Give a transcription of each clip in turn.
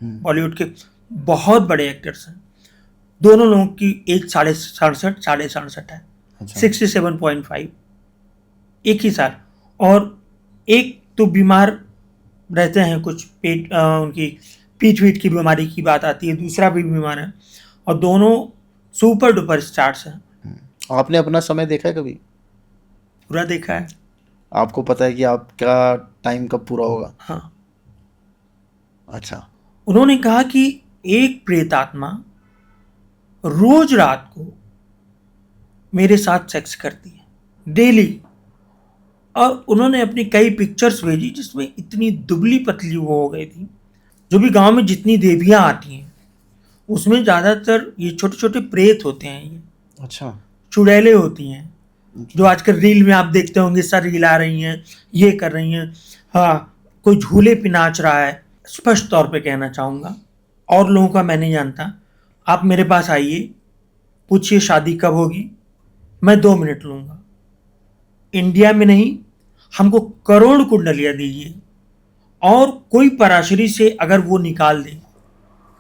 बॉलीवुड के बहुत बड़े एक्टर्स हैं। दोनों लोगों की एज 67 है। अच्छा। 67.5 एक ही साल। और एक तो बीमार रहते हैं, कुछ उनकी पीठ वीठ की बीमारी की बात आती है, दूसरा भी बीमार है, और दोनों सुपर डुपर स्टार्स हैं। आपने अपना समय देखा है कभी? पूरा देखा है। आपको पता है कि आपका टाइम कब पूरा होगा? हाँ। अच्छा। उन्होंने कहा कि एक प्रेतात्मा रोज रात को मेरे साथ सेक्स करती है, डेली। और उन्होंने अपनी कई पिक्चर्स भेजी जिसमें इतनी दुबली पतली वो हो गई थी। जो भी गांव में जितनी देवियां आती हैं उसमें ज़्यादातर ये छोटे छोटे प्रेत होते हैं, ये अच्छा। चुड़ैलें होती हैं, जो अच्छा। आजकल रील में आप देखते होंगे, सर हिला रही हैं, ये कर रही हैं। हाँ, कोई झूले पे नाच रहा है। स्पष्ट तौर पे कहना चाहूँगा, और लोगों का मैं नहीं जानता, आप मेरे पास आइए, पूछिए शादी कब होगी, मैं 2 मिनट लूँगा। इंडिया में नहीं, हमको करोड़ कुंडलियाँ दीजिए, और कोई पराशरी से अगर वो निकाल दे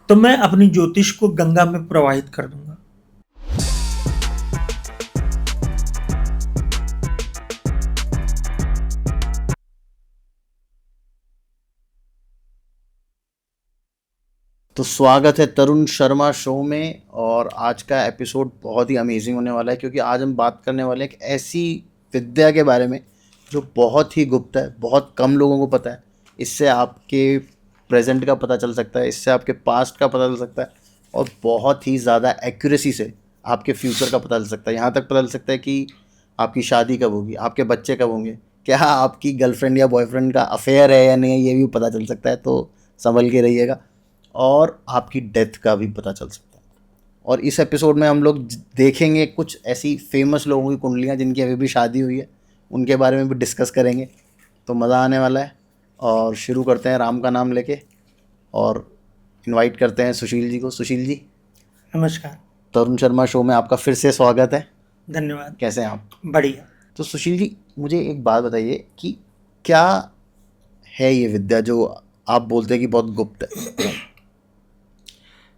तो मैं अपनी ज्योतिष को गंगा में प्रवाहित कर दूंगा। तो स्वागत है तरुण शर्मा शो में, और आज का एपिसोड बहुत ही अमेजिंग होने वाला है क्योंकि आज हम बात करने वाले हैं एक ऐसी विद्या के बारे में जो बहुत ही गुप्त है, बहुत कम लोगों को पता है। इससे आपके प्रेजेंट का पता चल सकता है, इससे आपके पास्ट का पता चल सकता है, और बहुत ही ज़्यादा एक्यूरेसी से आपके फ्यूचर का पता चल सकता है। यहाँ तक पता चल सकता है कि आपकी शादी कब होगी, आपके बच्चे कब होंगे, क्या आपकी गर्लफ्रेंड या बॉयफ्रेंड का अफेयर है या नहीं है, ये भी पता चल सकता है। तो संभल के रहिएगा। और आपकी डेथ का भी पता चल सकता है। और इस एपिसोड में हम लोग देखेंगे कुछ ऐसी फेमस लोगों की कुंडलियाँ जिनकी अभी भी शादी हुई है, उनके बारे में भी डिस्कस करेंगे। तो मज़ा आने वाला है। और शुरू करते हैं राम का नाम लेके, और इनवाइट करते हैं सुशील जी को। सुशील जी, नमस्कार। तरुण शर्मा शो में आपका फिर से स्वागत है। धन्यवाद। कैसे हैं आप? बढ़िया। तो सुशील जी, मुझे एक बात बताइए कि क्या है ये विद्या जो आप बोलते हैं कि बहुत गुप्त है?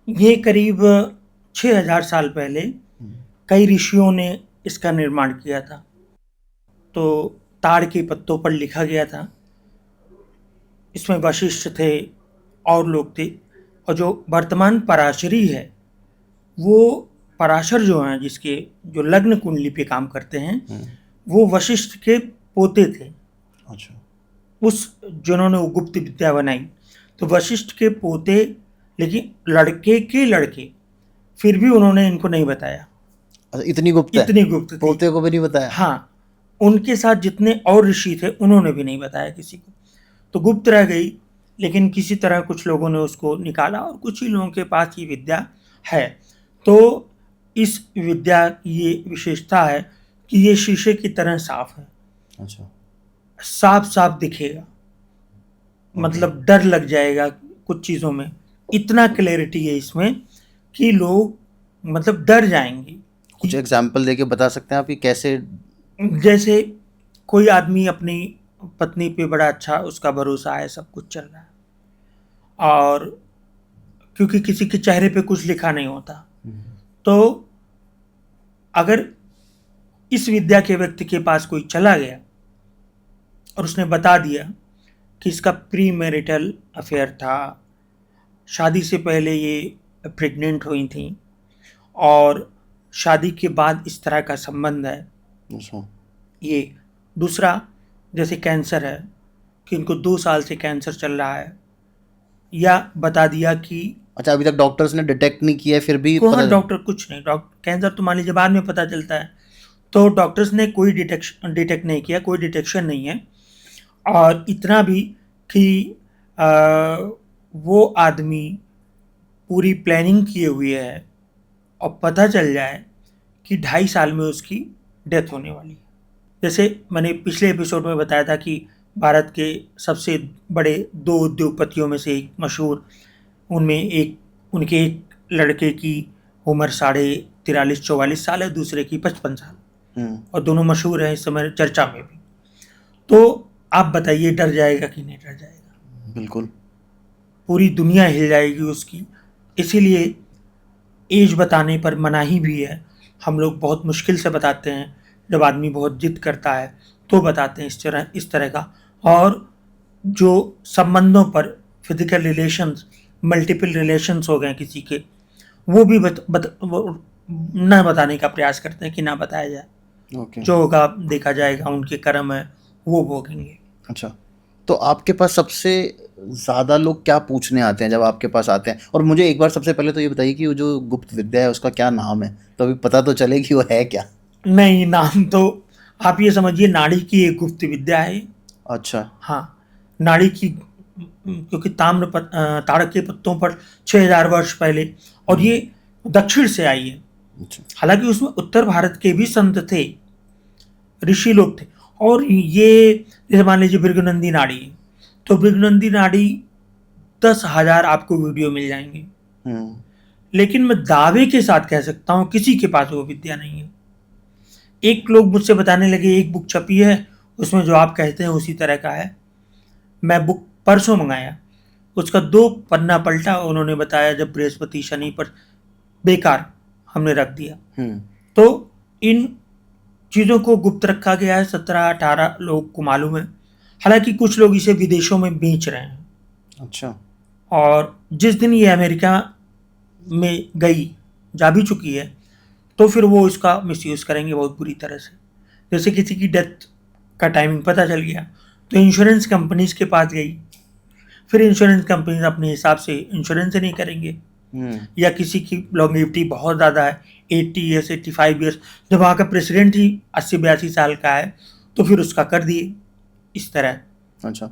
ये करीब 6000 साल पहले कई ऋषियों ने इसका निर्माण किया था। तो ताड़ के पत्तों पर लिखा गया था। इसमें वशिष्ठ थे और लोग थे। और जो वर्तमान पराशरी है, वो पराशर जो हैं, जिसके जो लग्न कुंडली पे काम करते हैं, वो वशिष्ठ के पोते थे। अच्छा। उस जिन्होंने वो गुप्त विद्या बनाई, तो वशिष्ठ के पोते, लेकिन लड़के के लड़के, फिर भी उन्होंने इनको नहीं बताया। अच्छा, इतनी गुप्त है? इतनी गुप्त थी। पोते को भी नहीं बताया? हाँ, उनके साथ जितने और ऋषि थे उन्होंने भी नहीं बताया किसी को। तो गुप्त रह गई, लेकिन किसी तरह कुछ लोगों ने उसको निकाला, और कुछ ही लोगों के पास ये विद्या है। तो इस विद्या की ये विशेषता है कि ये शीशे की तरह साफ है। अच्छा। साफ साफ दिखेगा, मतलब डर लग जाएगा कुछ चीज़ों में। इतना क्लैरिटी है इसमें कि लोग मतलब डर जाएंगे। कुछ एग्जाम्पल देके बता सकते हैं आप कि कैसे? जैसे कोई आदमी अपनी पत्नी पे बड़ा अच्छा उसका भरोसा है, सब कुछ चल रहा है, और क्योंकि किसी के चेहरे पे कुछ लिखा नहीं होता, तो अगर इस विद्या के व्यक्ति के पास कोई चला गया और उसने बता दिया कि इसका प्री मैरिटल अफेयर था, शादी से पहले ये प्रेग्नेंट हुई थी, और शादी के बाद इस तरह का संबंध है। अच्छा। ये दूसरा, जैसे कैंसर है कि इनको 2 साल से कैंसर चल रहा है, या बता दिया कि अच्छा, अभी तक डॉक्टर्स ने डिटेक्ट नहीं किया है फिर भी कोई, हाँ, पता? डॉक्टर कुछ नहीं, डॉक्टर कैंसर तो मान लीजिए बाद में पता चलता है, तो डॉक्टर्स ने कोई डिटेक्ट नहीं किया, कोई डिटेक्शन नहीं है। और इतना भी कि आ, वो आदमी पूरी प्लानिंग किए हुए है, और पता चल जाए कि 2.5 साल में उसकी डेथ होने वाली है। जैसे मैंने पिछले एपिसोड में बताया था कि भारत के सबसे बड़े 2 उद्योगपतियों में से एक मशहूर, उनमें एक, उनके एक लड़के की उम्र 43-44 साल है, दूसरे की 55 साल, और दोनों मशहूर हैं इस समय चर्चा में भी। तो आप बताइए, डर जाएगा कि नहीं डर जाएगा? बिल्कुल। पूरी दुनिया हिल जाएगी उसकी। इसीलिए एज बताने पर मनाही भी है। हम लोग बहुत मुश्किल से बताते हैं, जब आदमी बहुत जिद करता है तो बताते हैं इस तरह का। और जो संबंधों पर फिजिकल रिलेशंस, मल्टीपल रिलेशंस हो गए किसी के, वो भी वो न बताने का प्रयास करते हैं कि ना बताया जाए। ओके। जो होगा देखा जाएगा, उनके कर्म है वो भोगेंगे। अच्छा, तो आपके पास सबसे ज़्यादा लोग क्या पूछने आते हैं जब आपके पास आते हैं? और मुझे एक बार सबसे पहले तो ये बताइए कि वो जो गुप्त विद्या है उसका क्या नाम है? तो अभी पता तो चले कि वो है क्या? नहीं, नाम तो आप ये समझिए नाड़ी की एक गुप्त विद्या है। अच्छा। हाँ, नाड़ी की, क्योंकि ताड़ के पत्तों पर 6000 वर्ष पहले, और ये दक्षिण से आई है। अच्छा। हालांकि उसमें उत्तर भारत के भी संत थे, ऋषि लोग थे। और ये जैसे मान लीजिए भृगुनंदी नाड़ी है, तो भृगुनंदी नाड़ी 10,000 आपको वीडियो मिल जाएंगे। लेकिन मैं दावे के साथ कह सकता हूँ किसी के पास वो विद्या नहीं है। एक लोग मुझसे बताने लगे एक बुक छपी है, उसमें जो आप कहते हैं उसी तरह का है। मैं बुक परसों मंगाया, उसका 2 पन्ना पलटा, उन्होंने बताया जब बृहस्पति शनि पर, बेकार, हमने रख दिया। तो इन चीज़ों को गुप्त रखा गया है, 17-18 लोग को मालूम है। हालांकि कुछ लोग इसे विदेशों में बेच रहे हैं। अच्छा। और जिस दिन ये अमेरिका में गई, जा भी चुकी है, तो फिर वो इसका मिसयूज़ करेंगे बहुत बुरी तरह से। जैसे किसी की डेथ का टाइमिंग पता चल गया तो इंश्योरेंस कंपनीज के पास गई, फिर इंश्योरेंस कंपनीज अपने हिसाब से इंश्योरेंस नहीं करेंगे। या किसी की लॉन्गेविटी बहुत ज़्यादा है, 80 ईयर्स, 85 ईयर्स, जब वहाँ का प्रेसिडेंट ही 80-82 साल का है, तो फिर उसका कर दिए इस तरह। अच्छा,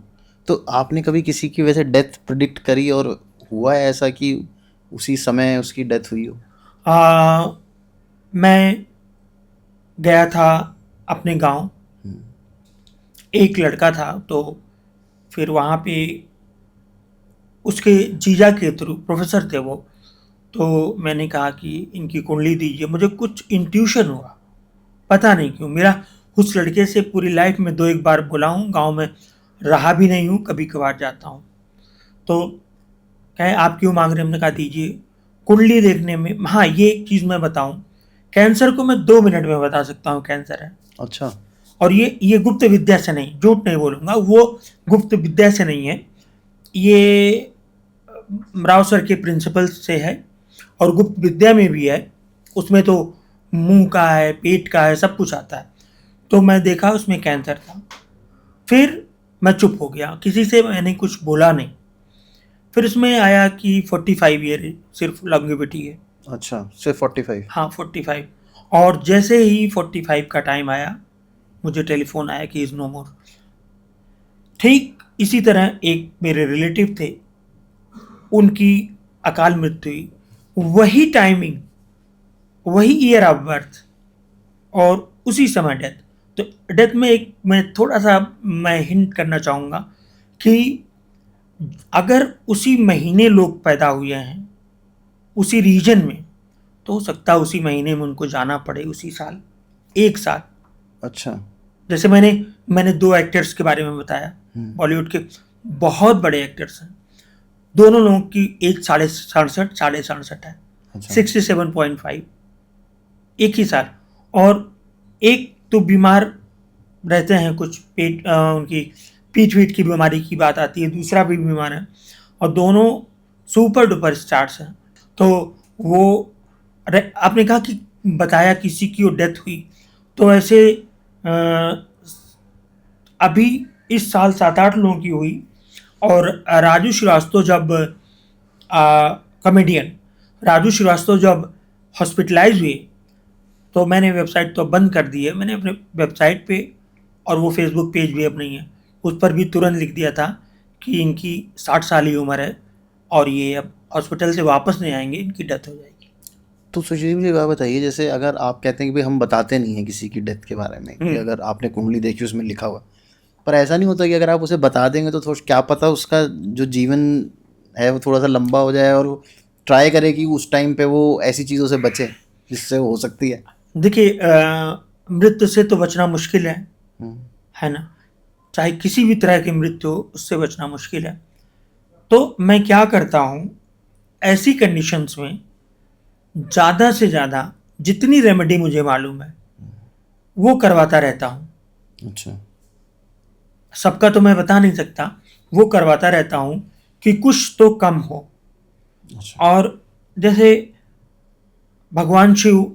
तो आपने कभी किसी की वैसे डेथ प्रिडिक्ट करी और हुआ है ऐसा कि उसी समय उसकी डेथ हुई हो? मैं गया था अपने गांव, एक लड़का था, तो फिर वहाँ पे उसके जीजा के थ्रू, प्रोफेसर थे वो, तो मैंने कहा कि इनकी कुंडली दीजिए। मुझे कुछ इंट्यूशन हुआ, पता नहीं क्यों। मेरा उस लड़के से पूरी लाइफ में 2-1 बार बोला हूँ, गांव में रहा भी नहीं हूँ, कभी कभार जाता हूँ। तो कहे आप क्यों मांग रहे हैं? हमने कहा दीजिए। कुंडली देखने में, हाँ ये एक चीज़ मैं बताऊँ, कैंसर को मैं 2 मिनट में बता सकता हूँ कैंसर है। अच्छा। और ये गुप्त विद्या से नहीं, झूठ नहीं बोलूँगा, वो गुप्त विद्या से नहीं है, ये राव सर के प्रिंसिपल से है। और गुप्त विद्या में भी है, उसमें तो मुंह का है, पेट का है, सब कुछ आता है। तो मैं देखा उसमें कैंसर था, फिर मैं चुप हो गया, किसी से मैंने कुछ बोला नहीं। फिर उसमें आया कि 45 ईयर सिर्फ लॉन्गेविटी है। अच्छा, सिर्फ 45? हाँ 45। और जैसे ही 45 का टाइम आया, मुझे टेलीफोन आया कि इज़ नो मोर। ठीक इसी तरह एक मेरे रिलेटिव थे, उनकी अकाल मृत्यु हुई, वही टाइमिंग, वही ईयर ऑफ बर्थ, और उसी समय डेथ। तो डेथ में एक मैं थोड़ा सा मैं हिंट करना चाहूँगा कि अगर उसी महीने लोग पैदा हुए हैं उसी रीजन में, तो हो सकता है उसी महीने में उनको जाना पड़े, उसी साल, एक साल। अच्छा। जैसे मैंने 2 एक्टर्स के बारे में बताया, बॉलीवुड के बहुत बड़े एक्टर्स हैं, दोनों लोगों की एज 67.5 है। अच्छा। 67.5, एक ही साल। और एक तो बीमार रहते हैं, कुछ उनकी पीठ वीठ की बीमारी की बात आती है, दूसरा भी बीमार है, और दोनों सुपर डुपर स्टार्स हैं। तो वो आपने कहा कि बताया किसी की वो डेथ हुई, तो ऐसे अभी इस साल 7-8 लोगों की हुई। और राजू श्रीवास्तव जब कॉमेडियन राजू श्रीवास्तव जब हॉस्पिटलाइज हुए, तो मैंने वेबसाइट तो बंद कर दी है, मैंने अपने वेबसाइट पे, और वो फेसबुक पेज भी अब नहीं है, उस पर भी तुरंत लिख दिया था कि इनकी 60 साल ही उम्र है और ये अब हॉस्पिटल से वापस नहीं आएंगे, इनकी डेथ हो जाएगी। तो सुशील मुझे बात बताइए, जैसे अगर आप कहते हैं कि भाई हम बताते नहीं हैं किसी की डेथ के बारे में, कि अगर आपने कुंडली देखी उसमें लिखा हुआ, पर ऐसा नहीं होता कि अगर आप उसे बता देंगे तो थोड़ा क्या पता उसका जो जीवन है वो थोड़ा सा लंबा हो जाए, और ट्राई करे कि उस टाइम पे वो ऐसी चीज़ों से बचे जिससे वो हो सकती है। देखिए, मृत्यु से तो बचना मुश्किल है ना, चाहे किसी भी तरह की मृत्यु हो, उससे बचना मुश्किल है। तो मैं क्या करता हूँ, ऐसी कंडीशंस में ज़्यादा से ज़्यादा जितनी रेमेडी मुझे मालूम है वो करवाता रहता हूँ। अच्छा। सबका तो मैं बता नहीं सकता, वो करवाता रहता हूँ कि कुछ तो कम हो। अच्छा। और जैसे भगवान शिव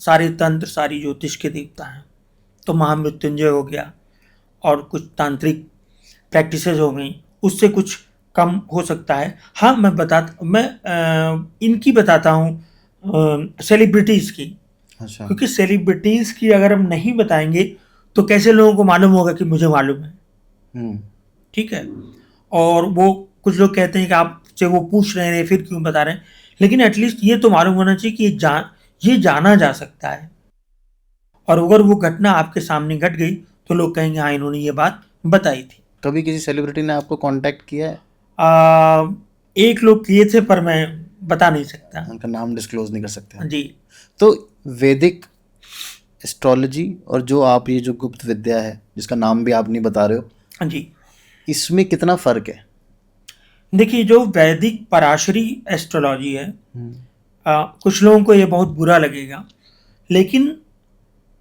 सारे तंत्र सारी ज्योतिष के देवता हैं, तो महामृत्युंजय हो गया और कुछ तांत्रिक प्रैक्टिसेस हो गई, उससे कुछ कम हो सकता है। हाँ, मैं इनकी बताता हूँ, सेलिब्रिटीज़ की, अच्छा। क्योंकि सेलिब्रिटीज़ की अगर हम नहीं बताएंगे तो कैसे लोगों को मालूम होगा कि मुझे मालूम है। हम्म। ठीक है। और वो कुछ लोग कहते हैं कि आपसे वो पूछ रहे हैं फिर क्यों बता रहे हैं, लेकिन एटलीस्ट ये तो मालूम होना चाहिए कि ये जाना जा सकता है। और अगर वो घटना आपके सामने घट गई तो लोग कहेंगे हाँ, इन्होंने ये बात बताई थी। कभी किसी सेलिब्रिटी ने आपको कांटेक्ट किया है? एक लोग किए थे पर मैं बता नहीं सकता। उनका नाम डिस्क्लोज नहीं कर सकते आप। जी। तो वैदिक एस्ट्रोलॉजी और जो आप ये जो गुप्त विद्या है जिसका नाम भी आप नहीं बता रहे हो, हाँ जी। इसमें कितना फर्क है? देखिए, जो वैदिक पराशरी एस्ट्रोलॉजी है, हम्म। कुछ लोगों को ये बहुत बुरा लगेगा, लेकिन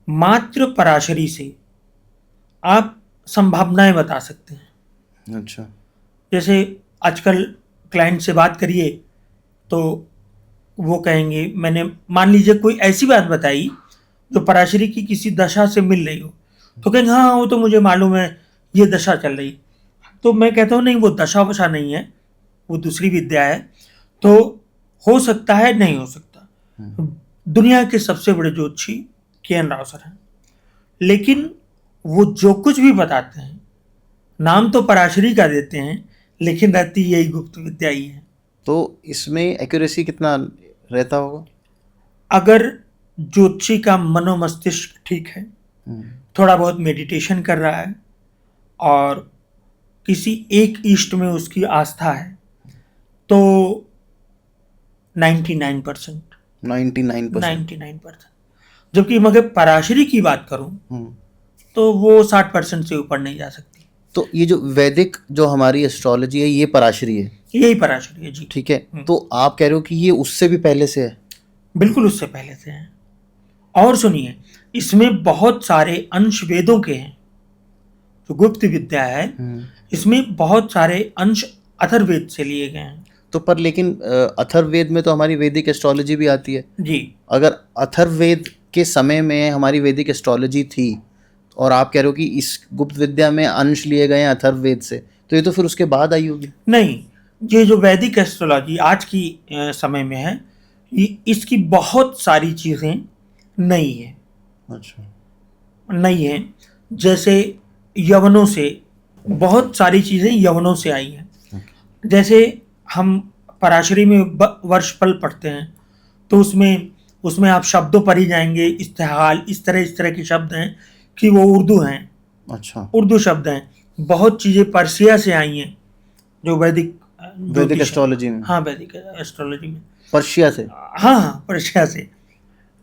मात्र पराशरी से आप संभावनाएं बता सकते हैं। अच्छा। जैसे आजकल क्लाइंट से बात करिए तो वो कहेंगे, मैंने मान लीजिए कोई ऐसी बात बताई जो पराशरी की किसी दशा से मिल रही हो, तो कहेंगे हाँ वो तो मुझे मालूम है, ये दशा चल रही। तो मैं कहता हूँ नहीं, वो दशा वशा नहीं है, वो दूसरी विद्या है। तो हो सकता है, नहीं हो सकता। दुनिया के सबसे बड़े ज्योतिषी के.एन. राव सर हैं, लेकिन वो जो कुछ भी बताते हैं नाम तो पराशरी का देते हैं, लेकिन रहती यही गुप्त विद्या ही है। तो इसमें एक्यूरेसी कितना रहता होगा? अगर ज्योतिषी का मनोमस्तिष्क ठीक है, थोड़ा बहुत मेडिटेशन कर रहा है और किसी एक इष्ट में उसकी आस्था है, तो 99%। 99%। 99%। जबकि मगर पराशरी की बात करूं तो वो 60% से ऊपर नहीं जा सकती। तो ये जो वैदिक जो हमारी एस्ट्रोलॉजी है ये पराशरी है? यही पराशरी है जी। ठीक है। तो आप कह रहे हो कि ये उससे भी पहले से है? बिल्कुल उससे पहले से है। और सुनिए, इसमें बहुत सारे अंश वेदों के हैं। जो गुप्त विद्या है इसमें बहुत सारे अंश अथर्ववेद से लिए गए हैं। तो पर लेकिन अथर्ववेद में तो हमारी वैदिक एस्ट्रोलॉजी भी आती है जी। अगर अथर्ववेद के समय में हमारी वैदिक एस्ट्रोलॉजी थी और आप कह रहे हो कि इस गुप्त विद्या में अंश लिए गए हैं अथर्ववेद से, तो ये तो फिर उसके बाद आई होगी? नहीं, ये जो वैदिक एस्ट्रोलॉजी आज की समय में है, इसकी बहुत सारी चीज़ें नई हैं। अच्छा। नई हैं, जैसे यवनों से बहुत सारी चीज़ें यवनों से आई हैं। जैसे हम पराशरी में वर्षफल पढ़ते हैं तो उसमें आप शब्दों पर ही जाएंगे, इस्तेहाल, इस तरह के शब्द हैं कि वो उर्दू हैं। अच्छा। उर्दू शब्द हैं। बहुत चीज़ें पर्सिया से आई हैं जो वैदिक एस्ट्रोलॉजी में। हाँ, वैदिक एस्ट्रोलॉजी में पर्शिया से। हाँ, पर्शिया से,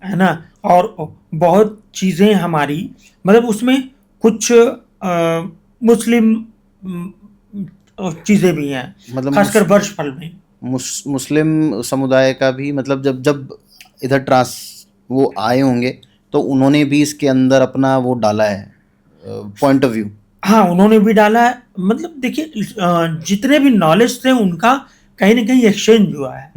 है ना। और बहुत चीज़ें हमारी, मतलब उसमें कुछ मुस्लिम चीज़ें भी हैं, मतलब खासकर वर्षफल में। मुस्लिम समुदाय का भी, मतलब जब जब इधर वो आए होंगे तो उन्होंने भी इसके अंदर अपना वो डाला है पॉइंट ऑफ व्यू। हाँ, उन्होंने भी डाला है। मतलब देखिए, जितने भी नॉलेज थे उनका कहीं ना कहीं एक्सचेंज हुआ है।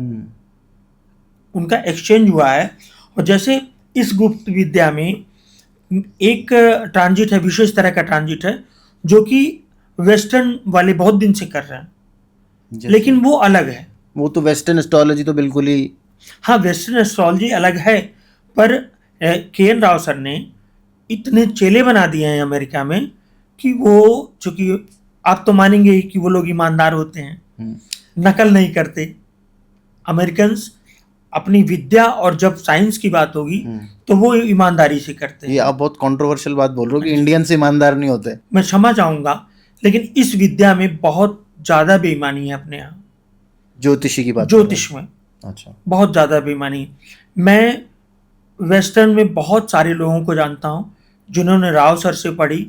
उनका एक्सचेंज हुआ है। और जैसे इस गुप्त विद्या में एक ट्रांजिट है, विशेष तरह का ट्रांजिट है जो कि वेस्टर्न वाले बहुत दिन से कर रहे हैं, लेकिन वो अलग है। वो तो वेस्टर्न एस्ट्रोलॉजी तो बिल्कुल ही, हाँ, वेस्टर्न एस्ट्रोलॉजी अलग है, पर के.एन. राव सर ने इतने चेले बना दिए हैं अमेरिका में कि वो, चूंकि आप तो मानेंगे कि वो लोग ईमानदार होते हैं, नकल नहीं करते। अमेरिकन्स अपनी विद्या और जब साइंस की बात होगी तो वो ईमानदारी से करते हैं। ये आप बहुत कंट्रोवर्शियल बात बोल रहे हो कि इंडियन से ईमानदार नहीं होते। मैं क्षमा चाहूंगा, लेकिन इस विद्या में बहुत ज़्यादा बेईमानी है अपने यहाँ। ज्योतिषी की बात, ज्योतिष में अच्छा, बहुत ज़्यादा बेईमानी। मैं वेस्टर्न में बहुत सारे लोगों को जानता हूँ जिन्होंने राव सर से पढ़ी,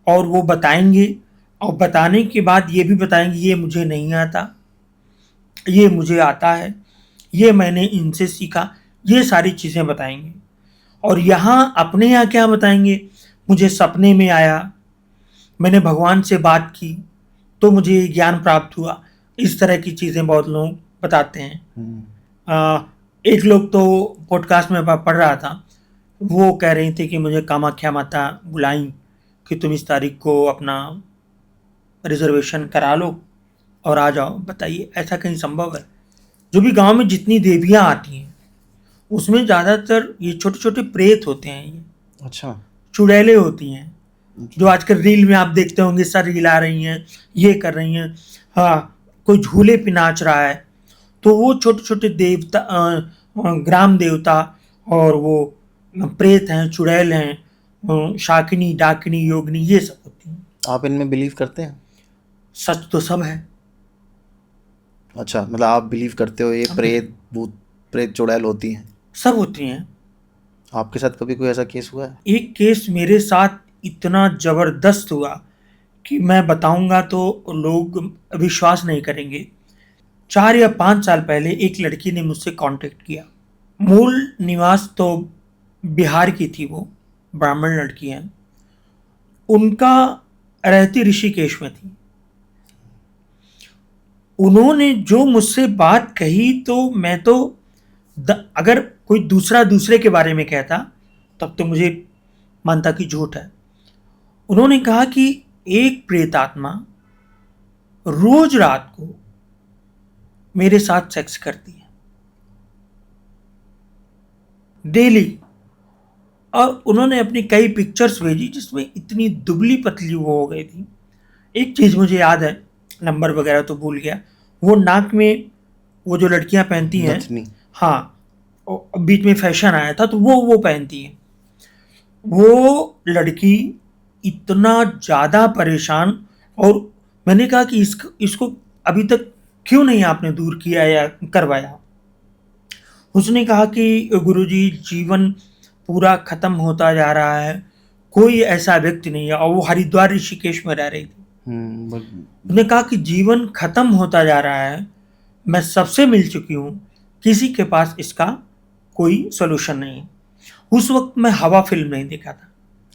और वो बताएंगे, और बताने के बाद ये भी बताएंगे ये मुझे नहीं आता, ये मुझे आता है, ये मैंने इनसे सीखा, ये सारी चीज़ें बताएंगे। और यहाँ अपने यहाँ क्या बताएंगे, मुझे सपने में आया, मैंने भगवान से बात की तो मुझे ज्ञान प्राप्त हुआ, इस तरह की चीज़ें बहुत लोग बताते हैं। एक लोग तो पॉडकास्ट में पढ़ रहा था, वो कह रही थी कि मुझे कामाख्या माता बुलाई कि तुम इस तारीख को अपना रिजर्वेशन करा लो और आ जाओ। बताइए ऐसा कहीं संभव है? जो भी गांव में जितनी देवियां आती हैं उसमें ज़्यादातर ये छोटे छोटे प्रेत होते हैं, ये अच्छा। चुड़ैलें होती हैं, जो आजकल रील में आप देखते होंगे, सर हिला रही हैं, ये कर रही हैं, हाँ कोई झूले पे नाच रहा है, तो वो छोटे छोटे देवता ग्राम देवता और वो प्रेत हैं, चुड़ैल हैं, शाकिनी डाकिनी योगिनी, ये सब होती हैं। आप इनमें बिलीव करते हैं? सच तो सब है। अच्छा, मतलब आप बिलीव करते हो ये प्रेत भूत प्रेत चुड़ैल होती हैं? सब होती हैं। आपके साथ कभी कोई ऐसा केस हुआ है? एक केस मेरे साथ इतना जबरदस्त हुआ कि मैं बताऊंगा तो लोग विश्वास नहीं करेंगे। 4 या 5 साल पहले एक लड़की ने मुझसे कांटेक्ट किया। मूल निवास तो बिहार की थी, वो ब्राह्मण लड़की है, उनका रहती ऋषिकेश में थी। उन्होंने जो मुझसे बात कही तो मैं तो अगर कोई दूसरे के बारे में कहता तब तो मुझे मानता कि झूठ है। उन्होंने कहा कि एक प्रेतात्मा रोज रात को मेरे साथ सेक्स करती है, डेली। और उन्होंने अपनी कई पिक्चर्स भेजी जिसमें इतनी दुबली पतली वो हो गई थी। एक चीज़ मुझे याद है, नंबर वगैरह तो भूल गया, वो नाक में वो जो लड़कियां पहनती हैं, नथनी। हाँ, बीच में फैशन आया था तो वो पहनती हैं। वो लड़की इतना ज़्यादा परेशान, और मैंने कहा कि इसको अभी तक क्यों नहीं आपने दूर किया या करवाया। उसने कहा कि गुरुजी जीवन पूरा ख़त्म होता जा रहा है, कोई ऐसा व्यक्ति नहीं है, और वो हरिद्वार ऋषिकेश में रह रही थी। उसने कहा कि जीवन खत्म होता जा रहा है, मैं सबसे मिल चुकी हूँ, किसी के पास इसका कोई सोल्यूशन नहीं है। उस वक्त मैं हवा फिल्म नहीं देखा था।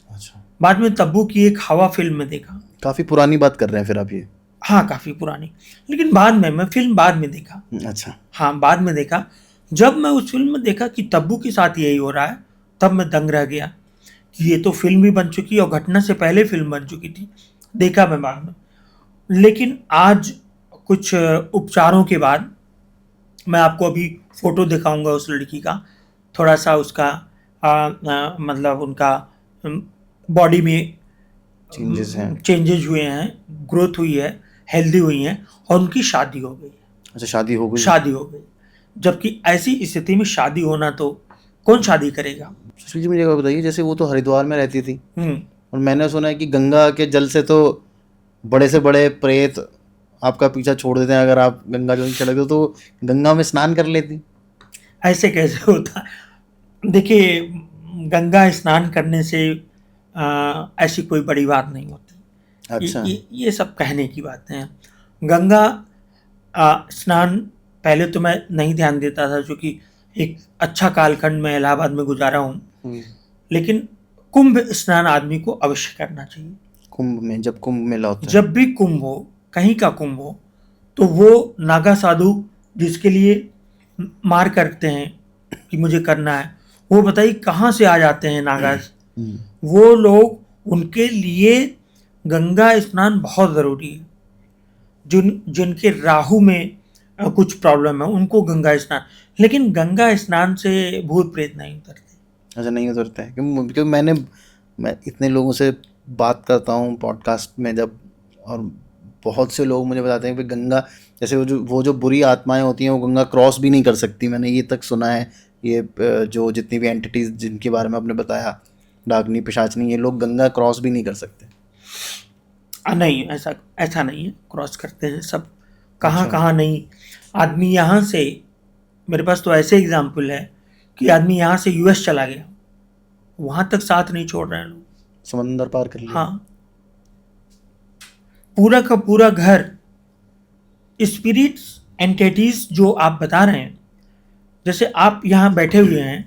अच्छा। बाद में तब्बू की एक हवा फिल्म में देखा। काफ़ी पुरानी बात कर रहे हैं फिर आप ये? हाँ काफ़ी पुरानी, लेकिन बाद में मैं फिल्म बाद में देखा। अच्छा। हाँ बाद में देखा। जब मैं उस फिल्म में देखा कि तब्बू के साथ यही हो रहा है, तब मैं दंग रह गया कि ये तो फिल्म भी बन चुकी और घटना से पहले फिल्म बन चुकी थी। देखा मैं बाद में। लेकिन आज कुछ उपचारों के बाद मैं आपको अभी फ़ोटो दिखाऊंगा उस लड़की का, थोड़ा सा उसका मतलब उनका बॉडी में चेंजेस हैं? चेंजेज हुए हैं, ग्रोथ हुई है, हेल्दी हुई हैं, और उनकी शादी हो गई। अच्छा, शादी हो गई? शादी हो गई, जबकि ऐसी स्थिति में शादी होना तो कौन शादी करेगा। सुशील जी मुझे एक बात बताइए, जैसे वो तो हरिद्वार में रहती थी, हम्म, और मैंने सुना है कि गंगा के जल से तो बड़े से बड़े प्रेत आपका पीछा छोड़ देते हैं, अगर आप गंगा जल चले गए तो गंगा में स्नान कर लेती। ऐसे कैसे होता। देखिए, गंगा स्नान करने से ऐसी कोई बड़ी बात नहीं होती। अच्छा। ये सब कहने की बातें हैं। गंगा स्नान पहले तो मैं नहीं ध्यान देता था, क्योंकि एक अच्छा कालखंड में इलाहाबाद में गुजारा हूँ। लेकिन कुंभ स्नान आदमी को अवश्य करना चाहिए। कुंभ में, जब कुंभ मेला होता है? जब भी कुंभ हो, कहीं का कुंभ हो, तो वो नागा साधु जिसके लिए मार करते हैं कि मुझे करना है, वो बताइए कहाँ से आ जाते हैं नागाज। वो लोग, उनके लिए गंगा स्नान बहुत ज़रूरी है। जिनके राहु में कुछ प्रॉब्लम है उनको गंगा स्नान, लेकिन गंगा स्नान से भूत प्रेत नहीं उतरते। अच्छा, नहीं उतरता है? क्योंकि मैं इतने लोगों से बात करता हूँ पॉडकास्ट में जब, और बहुत से लोग मुझे बताते हैं कि गंगा, जैसे वो जो बुरी आत्माएं होती हैं वो गंगा क्रॉस भी नहीं कर सकती। मैंने ये तक सुना है, ये जो जितनी भी एंटिटीज जिनके बारे में आपने बताया, डाकनी पिशाचनी, ये लोग गंगा क्रॉस भी नहीं कर सकते। नहीं, ऐसा नहीं है, क्रॉस करते हैं सब। कहाँ नहीं। आदमी यहाँ से, मेरे पास तो ऐसे एग्जाम्पल है कि आदमी यहाँ से यूएस चला गया, वहाँ तक साथ नहीं छोड़ रहे हैं लोग, समंदर पार कर लिया। हाँ, पूरा का पूरा घर स्पिरिट्स एंटिटीज जो आप बता रहे हैं, जैसे आप यहाँ बैठे हुए हैं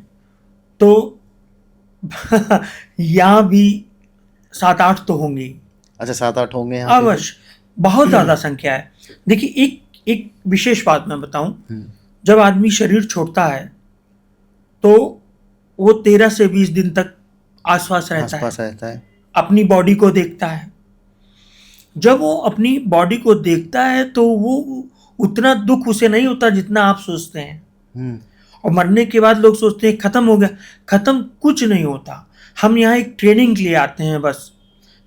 तो यहाँ भी 7-8 तो होंगे ही। अच्छा, 7-8 होंगे यहाँ पे भी? अवश्य, बहुत ज़्यादा संख्या है। देखिए, एक एक विशेष बात मैं बताऊं, जब आदमी शरीर छोड़ता है तो वो 13 से 20 दिन तक आसपास रहता है, अपनी बॉडी को देखता है। जब वो अपनी बॉडी को देखता है तो वो उतना दुख उसे नहीं होता जितना आप सोचते हैं। और मरने के बाद लोग सोचते हैं खत्म हो गया। खत्म कुछ नहीं होता। हम यहाँ एक ट्रेनिंग के लिए आते हैं बस।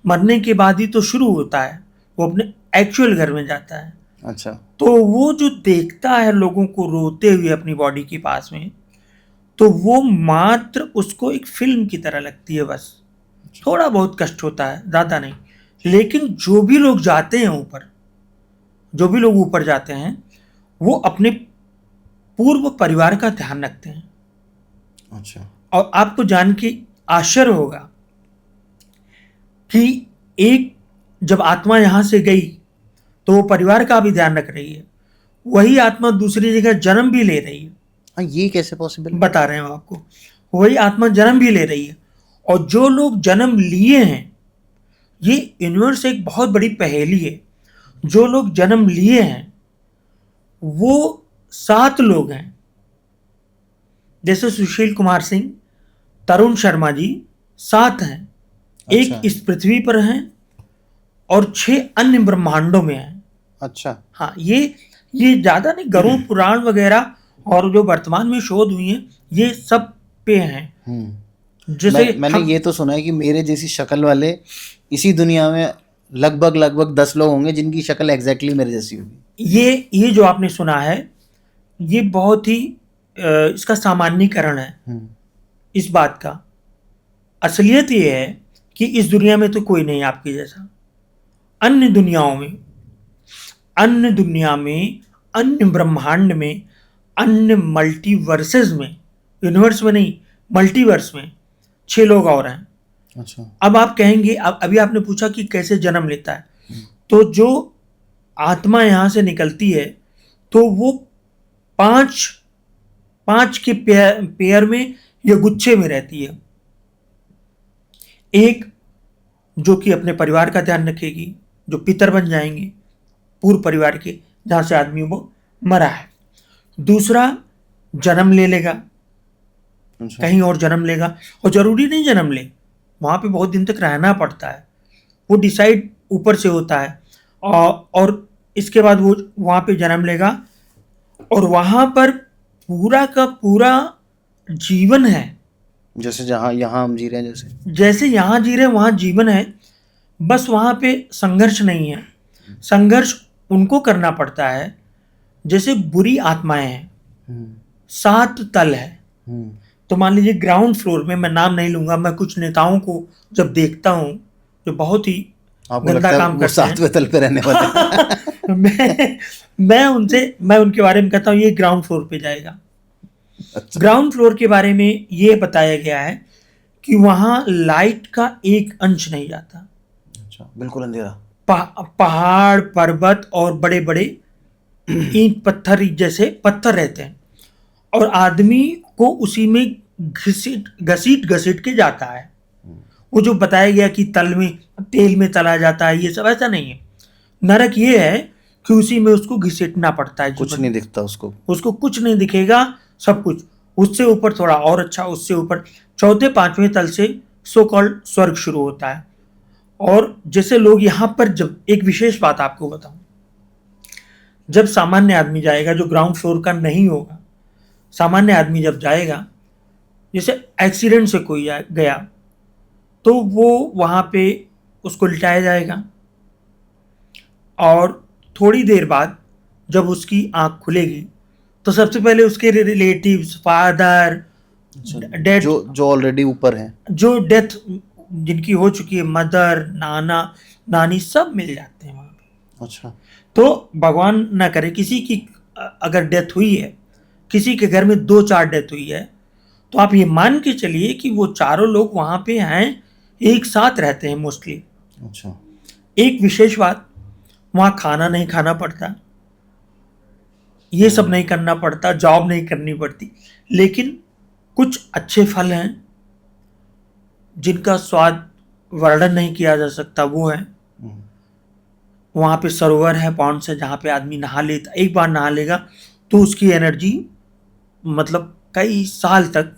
मरने के बाद ही तो शुरू होता है, वो अपने एक्चुअल घर में जाता है। अच्छा। तो वो जो देखता है लोगों को रोते हुए अपनी बॉडी के पास में, तो वो मात्र उसको एक फिल्म की तरह लगती है बस। थोड़ा बहुत कष्ट होता है, ज़्यादा नहीं। लेकिन जो भी लोग जाते हैं ऊपर, जो भी लोग ऊपर जाते हैं, वो अपने पूर्व परिवार का ध्यान रखते हैं। अच्छा। और आपको जान के आश्चर्य होगा कि एक जब आत्मा यहाँ से गई तो वो परिवार का भी ध्यान रख रही है। वही आत्मा दूसरी जगह जन्म भी ले रही है। ये कैसे पॉसिबल? बता रहे हैं आपको, वही आत्मा जन्म भी ले रही है। और जो लोग जन्म लिए हैं, ये यूनिवर्स एक बहुत बड़ी पहेली है। जो लोग जन्म लिए हैं वो 7 लोग हैं, जैसे सुशील कुमार सिंह, तरुण शर्मा जी 7 हैं। अच्छा। एक इस पृथ्वी पर हैं और 6 अन्य ब्रह्मांडों में हैं। अच्छा। हाँ, ये ज़्यादा नहीं, गरुड़ पुराण वगैरह और जो वर्तमान में शोध हुई हैं, ये सब पे हैं। जैसे मैंने ये तो सुना है कि मेरे जैसी शक्ल वाले इसी दुनिया में लगभग 10 लोग होंगे जिनकी शक्ल एग्जैक्टली मेरे जैसी होगी। ये जो आपने सुना है, ये बहुत ही इसका सामान्यीकरण है इस बात का। असलियत ये है कि इस दुनिया में तो कोई नहीं आपके जैसा। अन्य दुनियाओं में, अन्य दुनिया में, अन्य ब्रह्मांड में, अन्य मल्टीवर्सेस में, यूनिवर्स में नहीं, मल्टीवर्स में 6 लोग और हैं। अच्छा। अब आप कहेंगे, अभी आपने पूछा कि कैसे जन्म लेता है, तो जो आत्मा यहाँ से निकलती है तो वो 5 के पेयर में या गुच्छे में रहती है। एक जो कि अपने परिवार का ध्यान रखेगी, जो पितर बन जाएंगे पूर्व परिवार के, जहाँ से आदमी वो मरा है। दूसरा जन्म ले लेगा, कहीं और जन्म लेगा, और जरूरी नहीं जन्म ले, वहाँ पे बहुत दिन तक रहना पड़ता है, वो डिसाइड ऊपर से होता है। और इसके बाद वो वहाँ पे जन्म लेगा और वहाँ पर पूरा का पूरा जीवन है। जैसे जहाँ यहाँ हम जी रहे हैं, जैसे यहाँ जी रहे हैं वहाँ जीवन है, बस वहाँ पे संघर्ष नहीं है। संघर्ष उनको करना पड़ता है जैसे बुरी आत्माएं हैं। 7 तल है। तो मान लीजिए ग्राउंड फ्लोर में, मैं नाम नहीं लूंगा, मैं कुछ नेताओं को जब देखता हूँ जो बहुत ही गंदा काम करते हैं, 7वें तल पे रहने वाले मैं उनके बारे में कहता हूँ ये ग्राउंड फ्लोर पे जाएगा। अच्छा। ग्राउंड फ्लोर के बारे में ये बताया गया है कि वहाँ लाइट का एक अंश नहीं जाता। अच्छा, बिल्कुल अंधेरा। पहाड़, पर्वत और बड़े बड़े ईंट पत्थर जैसे पत्थर रहते हैं और आदमी को उसी में घसीट के जाता है। वो जो बताया गया कि तेल में तला जाता है, ये सब ऐसा नहीं है। नरक ये है कि उसी में उसको घसीटना पड़ता है। कुछ नहीं दिखता उसको कुछ नहीं दिखेगा, सब कुछ। उससे ऊपर थोड़ा और अच्छा, उससे ऊपर 4थे 5वें तल से सो कॉल्ड स्वर्ग शुरू होता है। और जैसे लोग यहाँ पर, जब एक विशेष बात आपको बताऊं, जब सामान्य आदमी जाएगा जो ग्राउंड फ्लोर का नहीं होगा, सामान्य आदमी जब जाएगा, जैसे एक्सीडेंट से कोई गया तो वो वहाँ पे उसको लिटाया जाएगा और थोड़ी देर बाद जब उसकी आंख खुलेगी तो सबसे पहले उसके रिलेटिव्स, फादर, डेथ, जो ऑलरेडी ऊपर हैं, जो डेथ जिनकी हो चुकी है, मदर, नाना, नानी, सब मिल जाते हैं वहाँ पे। अच्छा। तो भगवान ना करे किसी की अगर डेथ हुई है, किसी के घर में 2-4 डेथ हुई है, तो आप ये मान के चलिए कि वो चारों लोग वहाँ पे हैं, एक साथ रहते हैं मोस्टली। अच्छा। एक विशेष बात, वहाँ खाना नहीं खाना पड़ता, ये सब नहीं करना पड़ता, जॉब नहीं करनी पड़ती। लेकिन कुछ अच्छे फल हैं जिनका स्वाद वर्णन नहीं किया जा सकता, वो है वहाँ पे सरोवर है, पॉन्ड से, जहाँ पे आदमी नहा लेता, एक बार नहा लेगा तो उसकी एनर्जी मतलब कई साल तक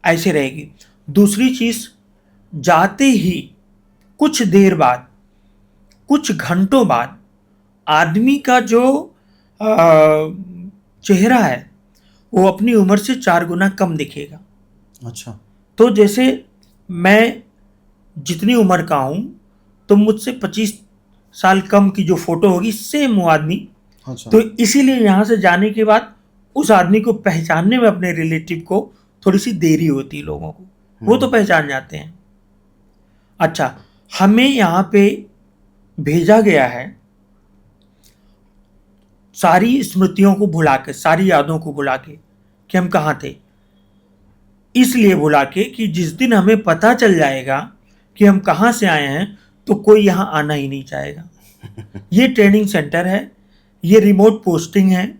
ऐसे रहेगी। दूसरी चीज़, जाते ही कुछ देर बाद, कुछ घंटों बाद आदमी का जो चेहरा है वो अपनी उम्र से 4 गुना कम दिखेगा। अच्छा। तो जैसे मैं जितनी उम्र का हूँ तो मुझसे 25 साल कम की जो फोटो होगी सेम वो आदमी। अच्छा। तो इसीलिए यहाँ से जाने के बाद उस आदमी को पहचानने में अपने रिलेटिव को थोड़ी सी देरी होती है लोगों को, वो तो पहचान जाते हैं। अच्छा, हमें यहाँ पे भेजा गया है सारी स्मृतियों को भुला के, सारी यादों को भुला के कि हम कहाँ थे, इसलिए भुला के कि जिस दिन हमें पता चल जाएगा कि हम कहाँ से आए हैं तो कोई यहाँ आना ही नहीं चाहेगा। ये ट्रेनिंग सेंटर है, ये रिमोट पोस्टिंग है,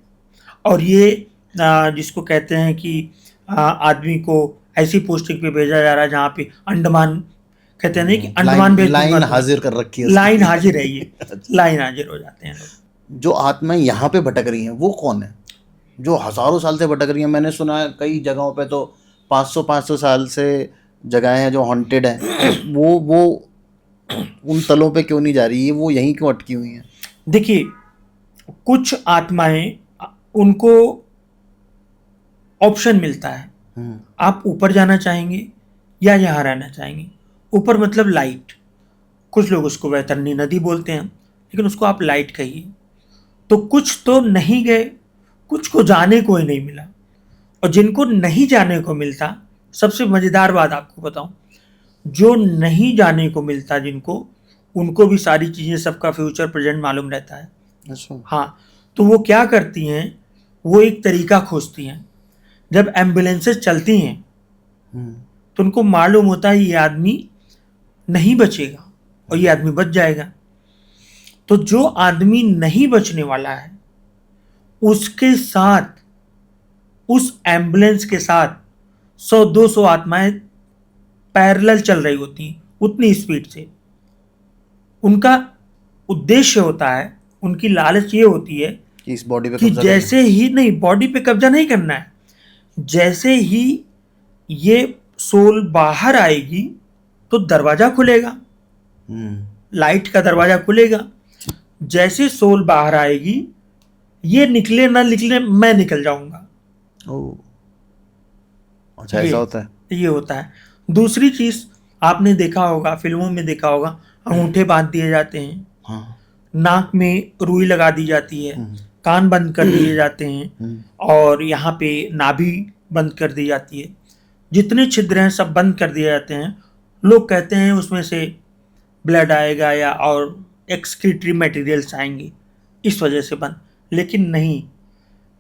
और ये जिसको कहते हैं कि आदमी को ऐसी पोस्टिंग पे भेजा जा रहा है जहाँ पे अंडमान, कहते हैं नहीं कि अंडमान भेज दूंगा लाइन तो- हाजिर कर रखी है उसकी। लाइन हाजिर है ये, लाइन हाजिर हो जाते हैं लोग। जो आत्माएं यहाँ पे भटक रही हैं वो कौन है, जो हजारों साल से भटक रही हैं? मैंने सुना है कई जगहों पे तो 500 साल से जगहें हैं जो हॉन्टेड हैं। वो उन तलों पे क्यों नहीं जा रही है, वो यहीं क्यों अटकी हुई हैं? देखिए, कुछ आत्माएं, उनको ऑप्शन मिलता है, आप ऊपर जाना चाहेंगे या यहाँ रहना चाहेंगे। ऊपर मतलब लाइट, कुछ लोग उसको वैतरणी नदी बोलते हैं, लेकिन उसको आप लाइट कहिए। तो कुछ तो नहीं गए, कुछ को जाने को ही नहीं मिला। और जिनको नहीं जाने को मिलता, सबसे मज़ेदार बात आपको बताऊं, जो नहीं जाने को मिलता जिनको, उनको भी सारी चीज़ें, सबका फ्यूचर प्रेजेंट मालूम रहता है। अच्छा। हाँ, तो वो क्या करती हैं, वो एक तरीका खोजती हैं। जब एम्बुलेंसेस चलती हैं तो उनको मालूम होता है ये आदमी नहीं बचेगा और ये आदमी बच जाएगा। तो जो आदमी नहीं बचने वाला है उसके साथ, उस एम्बुलेंस के साथ 100-200 आत्माएं पैरेलल चल रही होती हैं उतनी स्पीड से। उनका उद्देश्य होता है, उनकी लालच ये होती है कि इस बॉडी पे कि कब्जा जैसे ही, नहीं, बॉडी पे कब्जा नहीं करना है, जैसे ही ये सोल बाहर आएगी तो दरवाजा खुलेगा, लाइट का दरवाजा खुलेगा। जैसे सोल बाहर आएगी, ये निकले ना निकले, मैं निकल जाऊंगा। ओह, अच्छा, ऐसा होता है। ये होता है। दूसरी चीज आपने देखा होगा, फिल्मों में देखा होगा, अंगूठे बांध दिए जाते हैं, हाँ। नाक में रुई लगा दी जाती है, कान बंद कर दिए जाते हैं, और यहाँ पे नाभि बंद कर दी जाती है। जितने छिद्र हैं सब बंद कर दिए जाते हैं। लोग कहते हैं उसमें से ब्लड आएगा या और एक्सक्रीटरी मटेरियल्स आएंगे, इस वजह से बंद। लेकिन नहीं,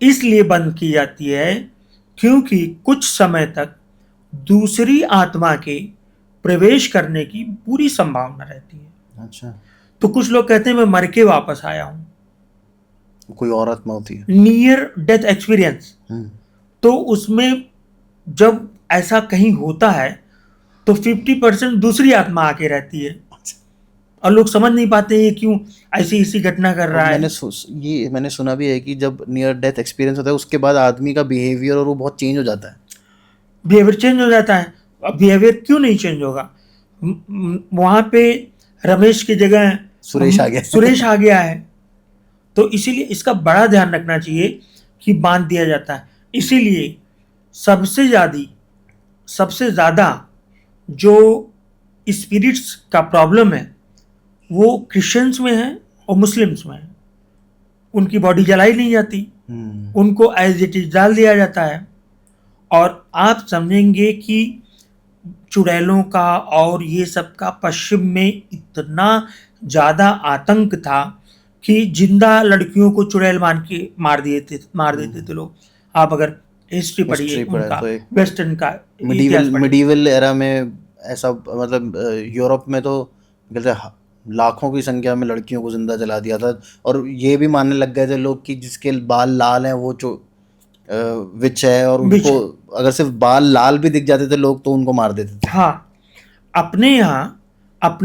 इसलिए बंद की जाती है क्योंकि कुछ समय तक दूसरी आत्मा के प्रवेश करने की पूरी संभावना रहती है। अच्छा। तो कुछ लोग कहते हैं मैं मर के वापस आया हूं, कोई और आत्मा होती है, नियर डेथ एक्सपीरियंस। तो उसमें जब ऐसा कहीं होता है तो 50% दूसरी आत्मा आके रहती है, और लोग समझ नहीं पाते ये क्यों ऐसी घटना कर रहा है। मैंने सुना भी है कि जब नियर डेथ एक्सपीरियंस होता है उसके बाद आदमी का बिहेवियर और वो बहुत चेंज हो जाता है। बिहेवियर चेंज हो जाता है। अब बिहेवियर क्यों नहीं चेंज होगा? वहां पे रमेश की जगह सुरेश आ गया। सुरेश आ गया है। तो इसीलिए इसका बड़ा ध्यान रखना चाहिए कि बांध दिया जाता है। इसीलिए सबसे ज़्यादा जो स्पिरिट्स का प्रॉब्लम है वो क्रिश्चियंस में है और मुस्लिम्स में है। उनकी बॉडी जलाई नहीं जाती, उनको एज इट इज डाल दिया जाता है। और आप समझेंगे कि चुड़ैलों का और ये सब का पश्चिम में इतना ज़्यादा आतंक था कि जिंदा लड़कियों को चुड़ैल मान के मार देते थे लोग। आप अगर हिस्ट्री पढ़िए उनका, तो वेस्टर्न का मिडीवल एरा में ऐसा, मतलब यूरोप में तो कहते हैं लाखों की संख्या में लड़कियों को जिंदा जला दिया था, और ये भी मानने लग गए थे लोग कि जिसके बाल लाल हैं वो जो विच है, और विच उनको है। अगर सिर्फ बाल लाल भी दिख जाते थे लोग तो उनको मार देते थे। हाँ, अपने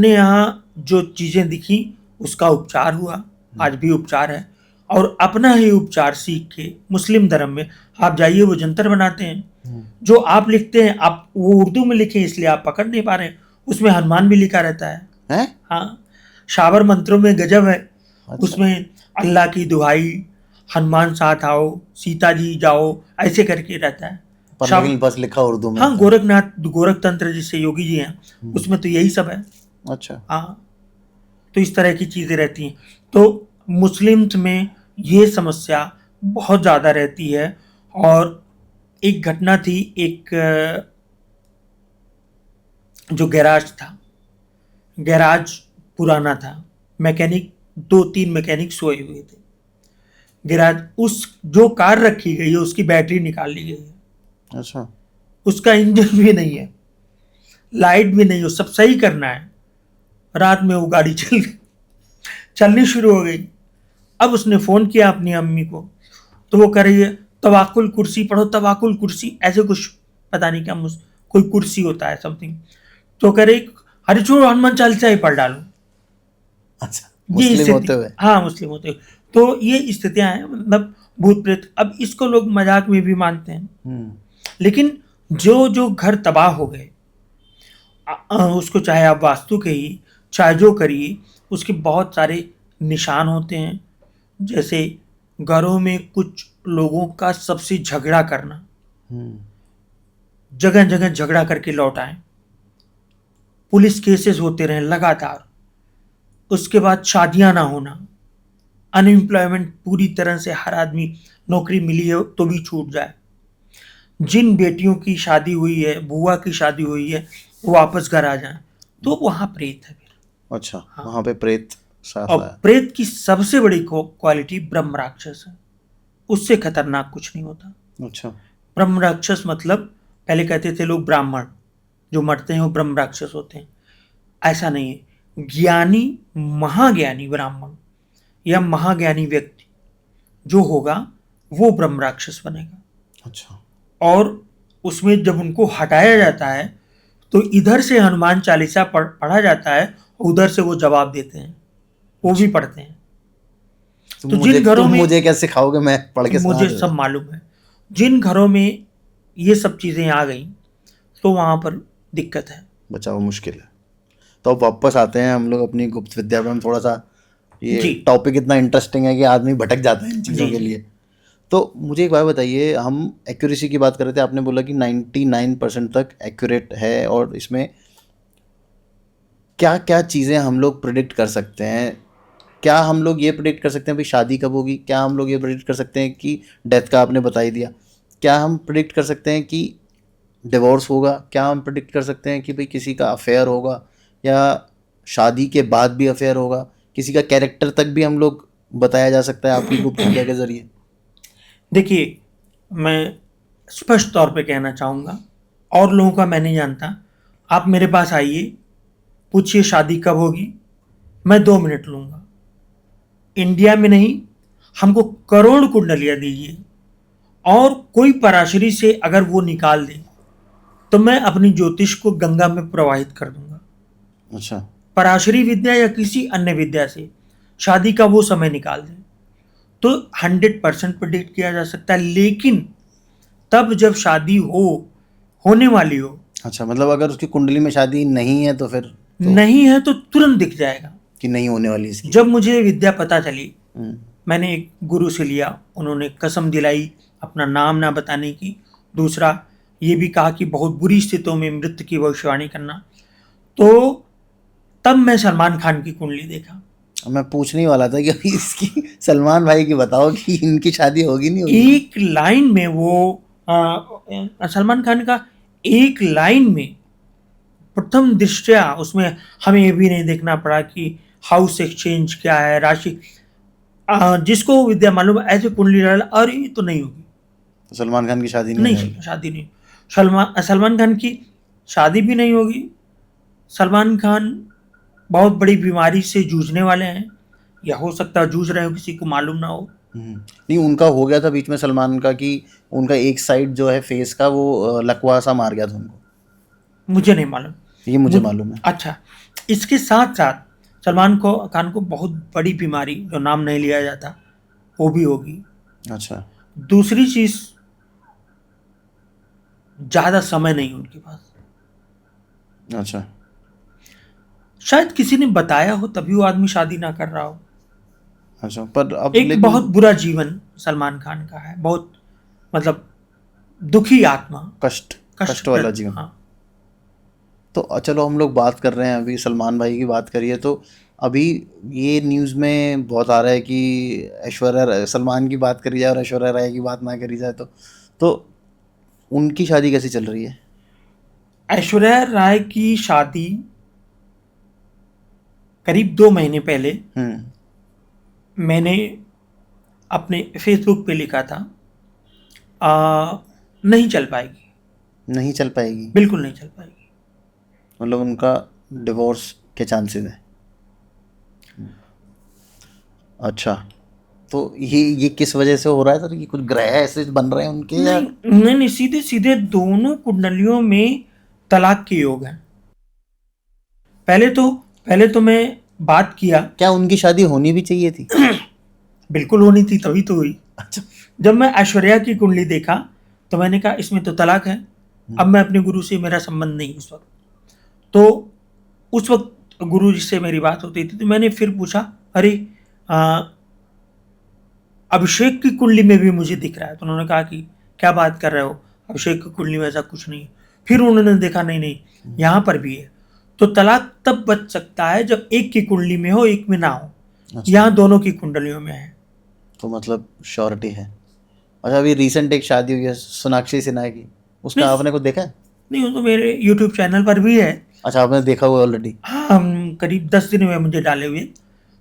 यहाँ जो चीज़ें दिखी उसका उपचार हुआ, आज भी उपचार है। और अपना ही उपचार सीख के मुस्लिम धर्म में आप जाइए, वो जंतर बनाते हैं जो आप लिखते हैं, आप वो उर्दू में लिखे इसलिए आप पकड़ नहीं पा रहे हैं, उसमें हनुमान भी लिखा रहता है। हैं? हाँ, शाबर मंत्रों में गजब है। अच्छा। उसमें अल्लाह की दुहाई, हनुमान साथ आओ, सीता जी जाओ, ऐसे करके रहता है। पर शाब लेकिन बस लिखा उर्दू में हाँ, था। गोरखनाथ गोरख तंत्र जिससे योगी जी हैं उसमें तो यही सब है। अच्छा। हाँ, तो इस तरह की चीज़ें रहती हैं। तो मुस्लिम्स में ये समस्या बहुत ज़्यादा रहती है। और एक घटना थी, एक जो गैराज था, गैराज पुराना था, मैकेनिक 2-3 मैकेनिक सोए हुए थे। गैराज, उस जो कार रखी गई है उसकी बैटरी निकाल ली गई है, अच्छा। उसका इंजन भी नहीं है, लाइट भी नहीं हो, सब सही करना है। रात में वो गाड़ी चलनी शुरू हो गई। अब उसने फ़ोन किया अपनी अम्मी को, तो वो कह रही है तवाकुल कुर्सी पढ़ो, तवाकुल कुर्सी, ऐसे कुछ पता नहीं क्या कोई कुर्सी होता है समथिंग। तो कह रही अरे छोड़ो, हनुमान चालीसा ही पढ़ डालो। अच्छा, ये मुस्लिम होते स्थिति, हुए। हाँ मुस्लिम होते हुए। तो ये स्थितियां हैं, मतलब भूत प्रेत। अब इसको लोग मजाक में भी मानते हैं, लेकिन जो जो घर तबाह हो गए, उसको चाहे आप वास्तु कहिए, चाहे जो करिए, उसके बहुत सारे निशान होते हैं। जैसे घरों में कुछ लोगों का सबसे झगड़ा करना, जगह जगह झगड़ा करके लौट आए, पुलिस केसेस होते रहे लगातार। उसके बाद शादियां ना होना, अनएम्प्लॉयमेंट, पूरी तरह से हर आदमी, नौकरी मिली है तो भी छूट जाए। जिन बेटियों की शादी हुई है, बुआ की शादी हुई है, वो वापस घर आ जाए, तो वहां प्रेत है फिर। अच्छा, हाँ, वहां पे प्रेत साफ और आया। प्रेत की सबसे बड़ी क्वालिटी ब्रह्म राक्षस है, उससे खतरनाक कुछ नहीं होता। अच्छा। ब्रह्म राक्षस मतलब, पहले कहते थे लोग ब्राह्मण जो मरते हैं वो ब्रह्म राक्षस होते हैं, ऐसा नहीं है। ज्ञानी, महाज्ञानी ब्राह्मण या महाज्ञानी व्यक्ति जो होगा वो ब्रह्म राक्षस बनेगा। अच्छा। और उसमें जब उनको हटाया जाता है तो इधर से हनुमान चालीसा पढ़ा जाता है, उधर से वो जवाब देते हैं, वो भी पढ़ते हैं। तो जिन घरों तुम में, मुझे क्या सिखाओगे, मैं पढ़ के सुना मुझे सब दूंगा। मालूम है, जिन घरों में ये सब चीज़ें आ गई तो वहाँ पर दिक्कत है। बचाओ मुश्किल है। तो अब वापस आते हैं हम लोग अपनी गुप्त विद्या पे। हम थोड़ा सा, ये जी टॉपिक इतना इंटरेस्टिंग है कि आदमी भटक जाता है इन चीज़ों जी के जी। लिए। तो मुझे एक बात बताइए, हम एक्यूरेसी की बात कर रहे थे, आपने बोला कि 99% तक एक्यूरेट है, और इसमें क्या क्या चीज़ें हम लोग प्रिडिक्ट कर सकते हैं? क्या हम लोग ये प्रिडिक्ट कर सकते हैं भाई शादी कब होगी? क्या हम लोग ये प्रिडिक्ट कर सकते हैं कि डेथ का आपने बता ही दिया? क्या हम प्रिडिक्ट कर सकते हैं कि डिवोर्स होगा? क्या हम प्रिडिक्ट कर सकते हैं कि भाई किसी का अफेयर होगा, या शादी के बाद भी अफेयर होगा? किसी का कैरेक्टर तक भी हम लोग बताया जा सकता है आपकी गुप्त विद्या के ज़रिए? देखिए, मैं स्पष्ट तौर पे कहना चाहूँगा, और लोगों का मैं नहीं जानता। आप मेरे पास आइए, पूछिए शादी कब होगी, मैं 2 मिनट लूँगा। इंडिया में नहीं, हमको करोड़ कुंडलियाँ दीजिए, और कोई पराशरी से अगर वो निकाल दे तो मैं अपनी ज्योतिष को गंगा में प्रवाहित कर दूंगा। अच्छा। पराशरी विद्या या किसी अन्य विद्या से शादी का वो समय निकाल दे तो 100% प्रिडिक्ट किया जा सकता है। लेकिन तब जब शादी होने वाली हो, अच्छा, मतलब अगर उसकी कुंडली में शादी नहीं है तो फिर तो नहीं है तो तुरंत दिख जाएगा। कि नहीं होने वाली इसकी। जब मुझे विद्या पता चली, हम्म। मैंने एक गुरु से लिया, उन्होंने कसम दिलाई अपना नाम ना बताने की। दूसरा ये भी कहा कि बहुत बुरी स्थितियों में मृत्यु की भविष्यवाणी करना। तो तब मैं सलमान खान की कुंडली देखा। मैं पूछने ही वाला था कि अभी इसकी सलमान भाई की बताओ कि इनकी शादी होगी नहीं होगी। एक लाइन में वो सलमान खान का, एक लाइन में प्रथम दृष्टया उसमें हमें ये भी नहीं देखना पड़ा कि हाउस एक्सचेंज क्या है, राशि, जिसको विद्या मालूम है ऐसे कुंडली डाला, और ये तो नहीं होगी। तो सलमान खान की शादी नहीं होने वाली। शादी नहीं। सलमान खान की शादी भी नहीं होगी। सलमान खान बहुत बड़ी बीमारी से जूझने वाले हैं, या हो सकता है जूझ रहे हो, किसी को मालूम ना हो। नहीं, उनका हो गया था बीच में सलमान का कि उनका एक साइड जो है फेस का वो लकवा सा मार गया था उनको। मुझे नहीं मालूम। ये मुझे मालूम है। अच्छा, इसके साथ साथ सलमान को खान को बहुत बड़ी बीमारी, जो नाम नहीं लिया जाता, वो भी होगी। अच्छा। दूसरी चीज, ज्यादा समय नहीं उनके पास। अच्छा। शायद किसी ने बताया हो तभी वो आदमी शादी ना कर रहा हो। अच्छा, पर अब एक लेकिन बहुत बुरा जीवन सलमान खान का है, बहुत मतलब दुखी आत्मा, कष्ट वाला जीवन। हाँ। तो चलो हम लोग बात कर रहे हैं अभी सलमान भाई की बात करिए तो अभी ये न्यूज़ में बहुत आ रहा है कि सलमान की बात करी जाए और ऐश्वर्या राय की बात ना करी जाए तो उनकी शादी कैसी चल रही है? ऐश्वर्या राय की शादी करीब 2 महीने पहले मैंने अपने फेसबुक पे लिखा था, नहीं चल पाएगी, नहीं चल पाएगी, बिल्कुल नहीं चल पाएगी। मतलब उनका डिवोर्स के चांसेस है। अच्छा, तो ये किस वजह से हो रहा है सर? ये कुछ ग्रह ऐसे बन रहे हैं उनके या नहीं, सीधे सीधे दोनों कुंडलियों में तलाक के योग हैं। पहले तो मैं बात किया, क्या उनकी शादी होनी भी चाहिए थी? बिल्कुल होनी थी, तभी तो हुई। अच्छा। जब मैं ऐश्वर्या की कुंडली देखा तो मैंने कहा इसमें तो तलाक है। अब मैं अपने गुरु से, मेरा संबंध नहीं उस वक्त, तो उस वक्त गुरु जी से मेरी बात होती थी, तो मैंने फिर पूछा, अरे अभिषेक की कुंडली में भी मुझे दिख रहा है। तो उन्होंने कहा कि क्या बात कर रहे हो, अभिषेक की कुंडली में ऐसा कुछ नहीं है। फिर उन्होंने देखा, नहीं यहाँ पर भी है। तो तलाक तब बच सकता है जब एक की कुंडली में हो, एक में ना हो। अच्छा। यहाँ दोनों की कुंडलियों में है, तो मतलब श्योरिटी है। अच्छा, अभी रिसेंट एक शादी हुई है सोनाक्षी सिन्हा की, उसका नहीं आपने कुछ देखा है? नहीं, वो तो मेरे यूट्यूब चैनल पर भी है। अच्छा, आपने देखा हुआ ऑलरेडी? हाँ, करीब 10 दिन हुए मुझे डाले हुए।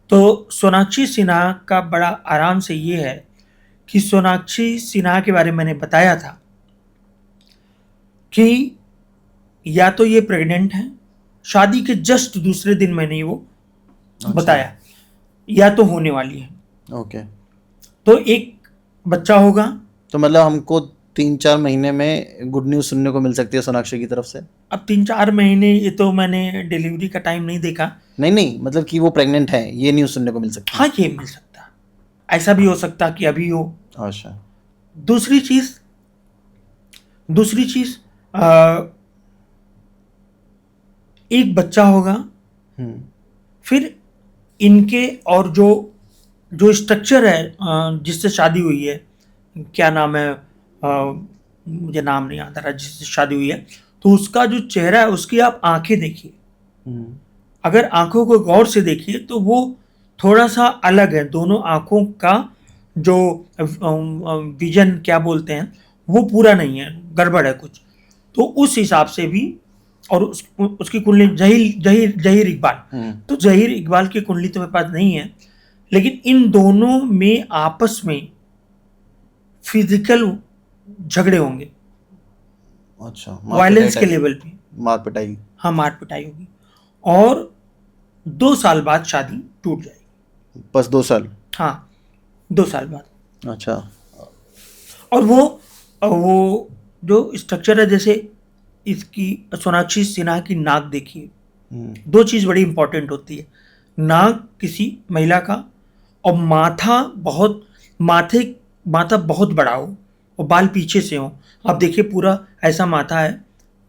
तो सोनाक्षी सिन्हा का बड़ा आराम से ये है कि सोनाक्षी सिन्हा के बारे में मैंने बताया था कि या तो ये प्रेग्नेंट है, शादी के जस्ट दूसरे दिन मैंने वो बताया, या तो होने वाली है। ओके। तो एक बच्चा होगा। तो मतलब हमको 3-4 महीने में गुड न्यूज़ सुनने को मिल सकती है सोनाक्षी की तरफ से? अब 3-4 महीने, ये तो मैंने डिलीवरी का टाइम नहीं देखा। नहीं, मतलब कि वो प्रेग्नेंट है, ये न्यूज़ सुनने को मिल सकती है? हाँ, ये मिल सकता है, ऐसा भी हो सकता कि अभी हो। अच्छा। दूसरी चीज, एक बच्चा होगा। फिर इनके और जो स्ट्रक्चर है, जिससे शादी हुई है, क्या नाम है, मुझे नाम नहीं याद आ रहा, जिससे शादी हुई है, तो उसका जो चेहरा है, उसकी आप आंखें देखिए। अगर आंखों को गौर से देखिए तो वो थोड़ा सा अलग है। दोनों आंखों का जो विजन क्या बोलते हैं, वो पूरा नहीं है, गड़बड़ है कुछ। तो उस हिसाब से भी, और उसकी कुंडली जहीर इकबाल, तो जहीर इकबाल की कुंडली तो मेरे पास नहीं है, लेकिन इन दोनों में आपस में फिजिकल झगड़े होंगे। अच्छा, वायलेंस के लेवल पे मार पिटाई। हाँ, मार पिटाई होगी, और 2 साल बाद शादी टूट जाएगी। बस 2 साल? हाँ, 2 साल बाद। अच्छा। और वो जो स्ट्रक्चर है, जैसे इसकी सोनाक्षी सिन्हा की नाक देखिए। 2 चीज़ बड़ी इंपॉर्टेंट होती है, नाक किसी महिला का, और माथा बहुत बड़ा हो और बाल पीछे से हो। आप देखिए, पूरा ऐसा माथा है,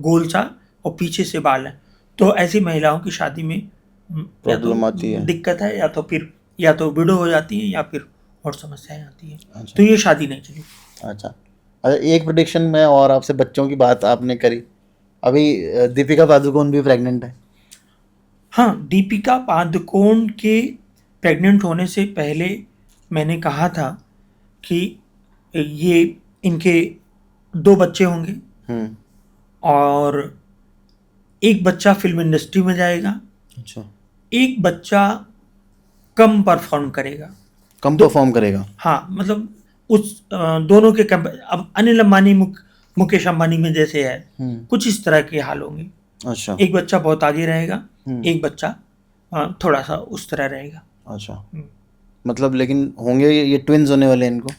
गोल सा, और पीछे से बाल है। तो ऐसी महिलाओं की शादी में प्रॉब्लम आती है, दिक्कत है, या तो विडो हो जाती है, या फिर और समस्याएं आती है। अच्छा। तो ये शादी नहीं चली। अच्छा। एक प्रेडिक्शन में और आपसे, बच्चों की बात आपने करी, अभी दीपिका पादुकोण भी प्रेग्नेंट है। हाँ, दीपिका पादुकोण के प्रेग्नेंट होने से पहले मैंने कहा था कि ये इनके 2 बच्चे होंगे, और एक बच्चा फिल्म इंडस्ट्री में जाएगा। अच्छा। एक बच्चा कम परफॉर्म करेगा। हाँ, मतलब उस दोनों के अब अनिल अंबानी मुकेश अंबानी में जैसे है, कुछ इस तरह के हाल होंगे। अच्छा। एक बच्चा बहुत आगे रहेगा, एक बच्चा थोड़ा सा उस तरह रहेगा। अच्छा, मतलब लेकिन होंगे ये ट्विंस होने वाले हैं इनको?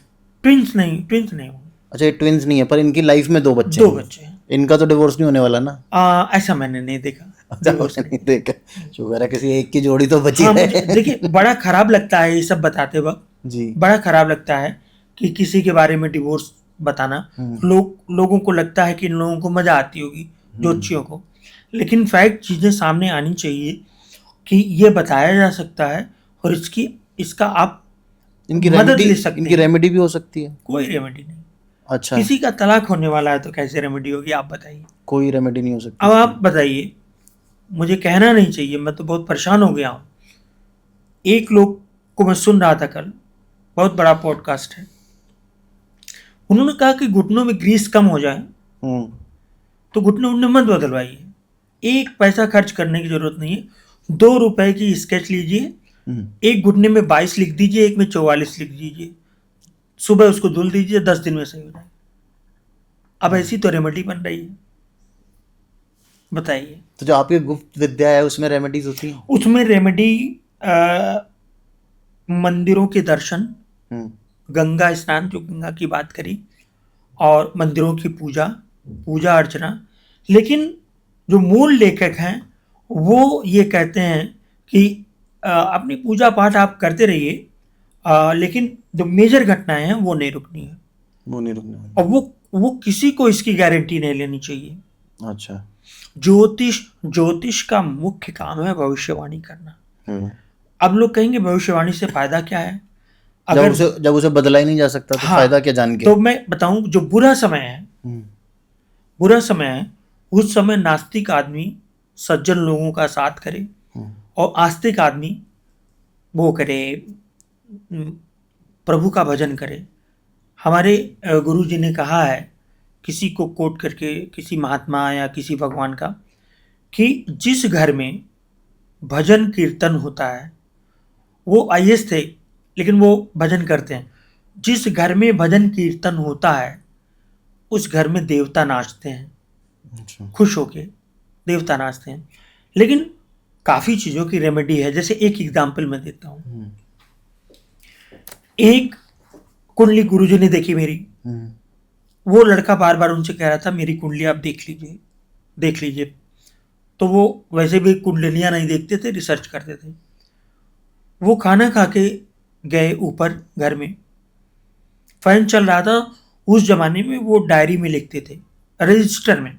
ट्विंस नहीं होंगे। अच्छा, ये ट्विंस नहीं है, पर इनकी लाइफ में 2 बच्चे 2 हैं। बच्चे हैं। इनका तो डिवोर्स नहीं होने वाला ना? ऐसा मैंने नहीं देखा, अच्छा, डिवोर्स आपने नहीं। नहीं देखा। शुक्र है किसी एक की जोड़ी तो बची हाँ, मुझे है। देखिए बड़ा खराब लगता है ये सब बताते वक़्त, जी। बड़ा खराब लगता है कि किसी के बारे में डिवोर्स बताना। लोगों को लगता है कि इन लोगों को मज़ा आती होगी, ज्योतिषियों को। लेकिन फैक्ट चीज़ें सामने आनी चाहिए कि ये बताया जा सकता है और इसका आप मदद ले सकते इनकी हैं। रेमेडी भी हो सकती है? कोई रेमेडी नहीं। अच्छा, किसी का तलाक होने वाला है तो कैसे रेमेडी होगी, आप बताइए। कोई रेमेडी नहीं हो सकती अब इसकी? आप बताइए, मुझे कहना नहीं चाहिए, मैं तो बहुत परेशान हो गया हूँ। एक लोग को मैं सुन रहा था कल, बहुत बड़ा पॉडकास्ट है, उन्होंने कहा कि घुटनों में ग्रीस कम हो जाए हम्म। तो घुटने उठने मत बदलवाइए। 1 पैसा खर्च करने की जरूरत नहीं है। 2 रुपए की स्केच लीजिए, एक घुटने में 22 लिख दीजिए, एक में 44 लिख दीजिए, सुबह उसको धुल दीजिए, 10 दिन में सही हो जाएगा। अब ऐसी तो रेमेडी बन रही है, बताइए। तो जो आपकी गुप्त विद्या है उसमें रेमेडीज होती हैं? उसमें रेमेडी मंदिरों के दर्शन, गंगा स्नान, जो गंगा की बात करी, और मंदिरों की पूजा, पूजा अर्चना। लेकिन जो मूल लेखक हैं वो ये कहते हैं कि अपनी पूजा पाठ आप करते रहिए, लेकिन जो मेजर घटनाएं हैं वो नहीं रुकनी है। वो नहीं रुकने वाली। और वो किसी को इसकी गारंटी नहीं लेनी चाहिए। अच्छा। ज्योतिष का मुख्य काम है भविष्यवाणी करना। अब लोग कहेंगे भविष्यवाणी से फायदा क्या है? अगर जब उसे बदला ही नहीं जा सकता तो हाँ, फायदा क्या जान के? तो मैं बताऊं, जो बुरा समय है, उस समय नास्तिक आदमी सज्जन लोगों का साथ करे और आस्तिक आदमी वो करे, प्रभु का भजन करे। हमारे गुरु जी ने कहा है, किसी को कोट करके, किसी महात्मा या किसी भगवान का, कि जिस घर में भजन कीर्तन होता है, वो आईएएस थे लेकिन वो भजन करते हैं, जिस घर में भजन कीर्तन होता है उस घर में देवता नाचते हैं। अच्छा। खुश होके देवता नाचते हैं। लेकिन काफ़ी चीज़ों की रेमेडी है। जैसे एक एग्जाम्पल मैं देता हूँ। एक कुंडली गुरुजी ने देखी मेरी, वो लड़का बार बार उनसे कह रहा था मेरी कुंडली आप देख लीजिए। तो वो वैसे भी कुंडलियाँ नहीं देखते थे, रिसर्च करते थे। वो खाना खा के गए ऊपर घर में, फैन चल रहा था। उस जमाने में वो डायरी में लिखते थे, रजिस्टर में।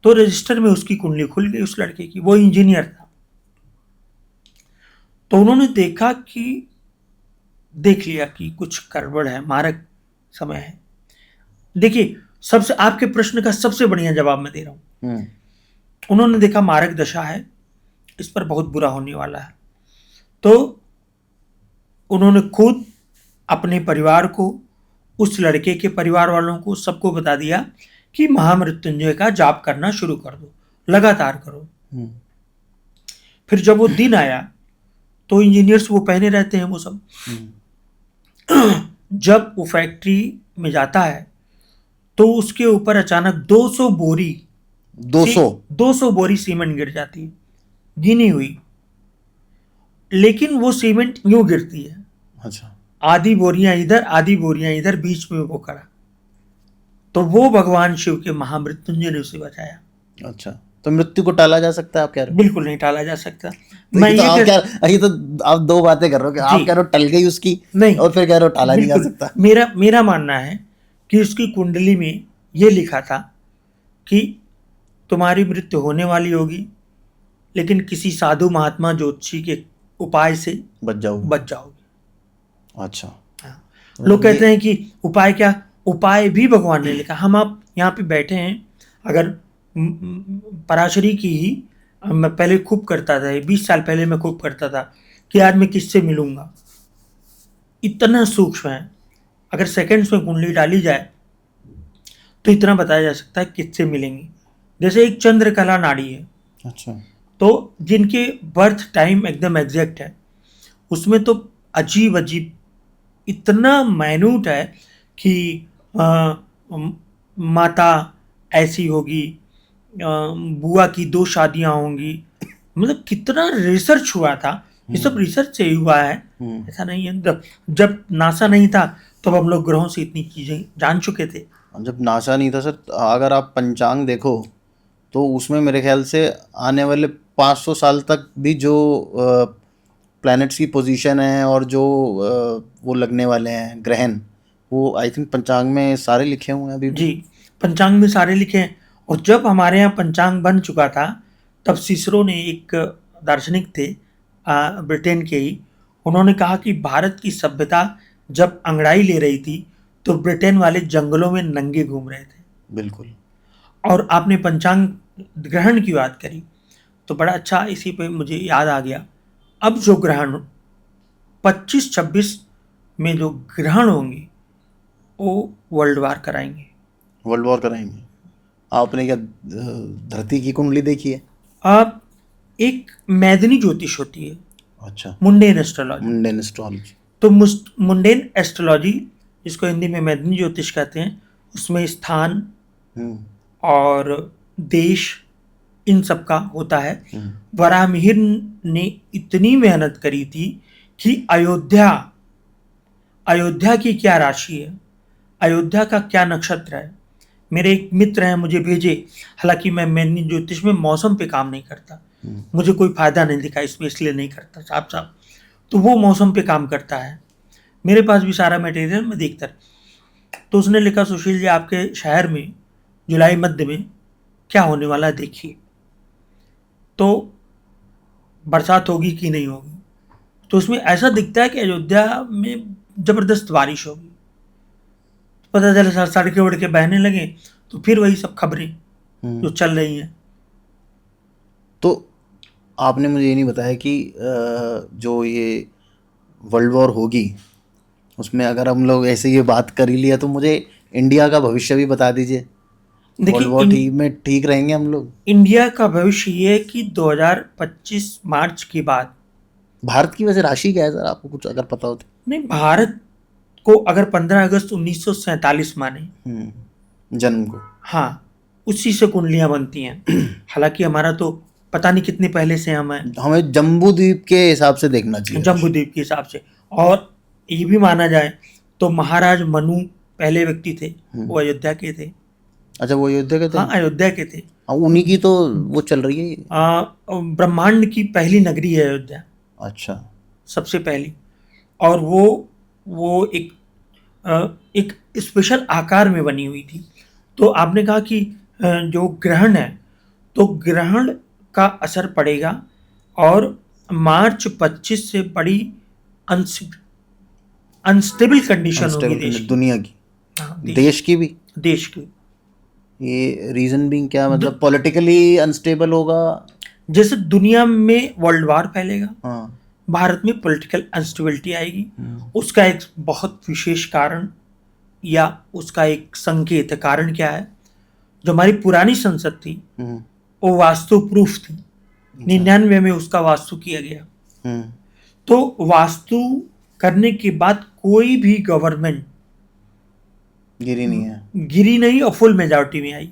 तो रजिस्टर में उसकी कुंडली खुल गई उस लड़के की, वो इंजीनियर था। तो उन्होंने देख लिया कि कुछ गड़बड़ है, मारक समय है। देखिए, सबसे आपके प्रश्न का सबसे बढ़िया जवाब मैं दे रहा हूं। उन्होंने देखा मारक दशा है, इस पर बहुत बुरा होने वाला है। तो उन्होंने खुद अपने परिवार को, उस लड़के के परिवार वालों को, सबको बता दिया कि महामृत्युंजय का जाप करना शुरू कर दो, लगातार करो। फिर जब वो दिन आया तो इंजीनियर्स वो पहने रहते हैं वो सब। जब वो फैक्ट्री में जाता है तो उसके ऊपर अचानक 200 बोरी सीमेंट गिर जाती है, गिनी हुई। लेकिन वो सीमेंट यूं गिरती है। अच्छा। आधी बोरियां इधर, आधी बोरियां इधर, बीच में वो खड़ा। तो वो भगवान शिव के महामृत्युंजय ने उसे बचाया। अच्छा, तो मृत्यु को टाला जा सकता है आप कह रहे हो? बिल्कुल नहीं टाला जा सकता। तो मैं ये तो ये ये तो आप 2 बातें कर रहे हो कि आप कह रहे हो टल गई उसकी, नहीं, और फिर कह रहे हो टाला नहीं जा बिल्कुल। सकता। मेरा मानना है कि उसकी कुंडली में ये लिखा था कि तुम्हारी मृत्यु होने वाली होगी, लेकिन किसी साधु महात्मा ज्योतिषी के उपाय से बच जाओगे। अच्छा। हाँ। लोग कहते हैं कि उपाय क्या? उपाय भी भगवान ने लिखा। हम आप यहाँ पे बैठे हैं, अगर पराशरी की ही मैं पहले खूब करता था, 20 साल पहले मैं खूब करता था कि आज मैं किससे मिलूंगा। इतना सूक्ष्म है, अगर सेकंड्स में कुंडली डाली जाए तो इतना बताया जा सकता है किससे मिलेंगे। जैसे एक चंद्रकला नाड़ी है। अच्छा। तो जिनके बर्थ टाइम एकदम एग्जैक्ट है, उसमें तो अजीब अजीब इतना माइन्यूट है कि माता ऐसी होगी, बुआ की 2 शादियां होंगी, मतलब कितना रिसर्च हुआ था, ये सब रिसर्च से ही हुआ है, ऐसा नहीं है। जब नासा नहीं था तब हम लोग ग्रहों से इतनी चीजें जान चुके थे। जब नासा नहीं था सर, अगर आप पंचांग देखो तो उसमें मेरे ख्याल से आने वाले 500 साल तक भी जो प्लैनेट्स की पोजीशन है और जो वो लगने वाले हैं ग्रहण, वो आई थिंक पंचांग में सारे लिखे हुए हैं अभी भी। जी, पंचांग में सारे लिखे हैं। और जब हमारे यहाँ पंचांग बन चुका था तब सिसरो ने, एक दार्शनिक थे ब्रिटेन के ही, उन्होंने कहा कि भारत की सभ्यता जब अंगड़ाई ले रही थी तो ब्रिटेन वाले जंगलों में नंगे घूम रहे थे। बिल्कुल। और आपने पंचांग ग्रहण की बात करी तो बड़ा अच्छा, इसी पे मुझे याद आ गया। अब जो ग्रहण 25-26 में जो ग्रहण होंगे वो वर्ल्ड वार कराएंगे। वर्ल्ड वॉर कराएंगे। आपने क्या धरती की कुंडली देखी है? अब एक मैदनी ज्योतिष होती है, अच्छा। Mundane astrology. Mundane astrology. तो मुंडेन एस्ट्रोलॉजी, जिसको हिंदी में मैदनी ज्योतिष कहते हैं, उसमें स्थान और देश इन सब का होता है। वराहमिहिर ने इतनी मेहनत करी थी कि अयोध्या की क्या राशि है, अयोध्या का क्या नक्षत्र है। मेरे एक मित्र हैं, मुझे भेजे, हालांकि मैं मैदनी ज्योतिष में मौसम पे काम नहीं करता, मुझे कोई फायदा नहीं दिखा इसमें, इसलिए नहीं करता साहब साहब। तो वो मौसम पे काम करता है, मेरे पास भी सारा मटेरियल मैं देखता। तो उसने लिखा, सुशील जी आपके शहर में जुलाई मध्य में क्या होने वाला है देखिए, तो बरसात होगी कि नहीं होगी। तो उसमें ऐसा दिखता है कि अयोध्या में जबरदस्त बारिश होगी। पता चला सड़कें उड़ बहने लगे, तो फिर वही सब खबरें जो चल रही हैं। तो आपने मुझे ये नहीं बताया कि जो ये वर्ल्ड वॉर होगी उसमें अगर हम लोग ऐसे ये बात कर ही लिया तो मुझे इंडिया का भविष्य भी बता दीजिए। वर्ल्ड वॉर ठीक रहेंगे हम लोग? इंडिया का भविष्य ये है कि 2025 मार्च के बाद। भारत की वैसे राशि क्या है सर, आपको कुछ अगर पता हो तो? नहीं, भारत को अगर 15 अगस्त 1947 माने जन्म को, हाँ, उसी से कुंडलियां बनती हैं। हालांकि हमारा तो पता नहीं कितने पहले से हमें जम्बू द्वीप के हिसाब से देखना चाहिए, जम्बू द्वीप के हिसाब से। और ये भी माना जाए तो महाराज मनु पहले व्यक्ति थे, वो अयोध्या के थे। अच्छा, वो अयोध्या के थे? हाँ, अयोध्या के थे। उन्हीं की तो वो चल रही है, ब्रह्मांड की पहली नगरी है अयोध्या। अच्छा, सबसे पहली। और वो एक स्पेशल आकार में बनी हुई थी। तो आपने कहा कि जो ग्रहण है, तो ग्रहण का असर पड़ेगा और मार्च 25 से बड़ी अनस्टेबल कंडीशन होगी देश की। दुनिया की, हाँ, देश की भी, देश की। ये रीजन भी क्या, मतलब पॉलिटिकली अनस्टेबल होगा? जैसे दुनिया में वर्ल्ड वार फैलेगा, हाँ, भारत में पॉलिटिकल अनस्टेबिलिटी आएगी। उसका एक बहुत विशेष कारण या उसका एक संकेत है। कारण क्या है, जो हमारी पुरानी संसद थी वो वास्तु प्रूफ थी। 99 में उसका वास्तु किया गया। तो वास्तु करने के बाद कोई भी गवर्नमेंट गिरी नहीं और फुल मेजॉरिटी में आई।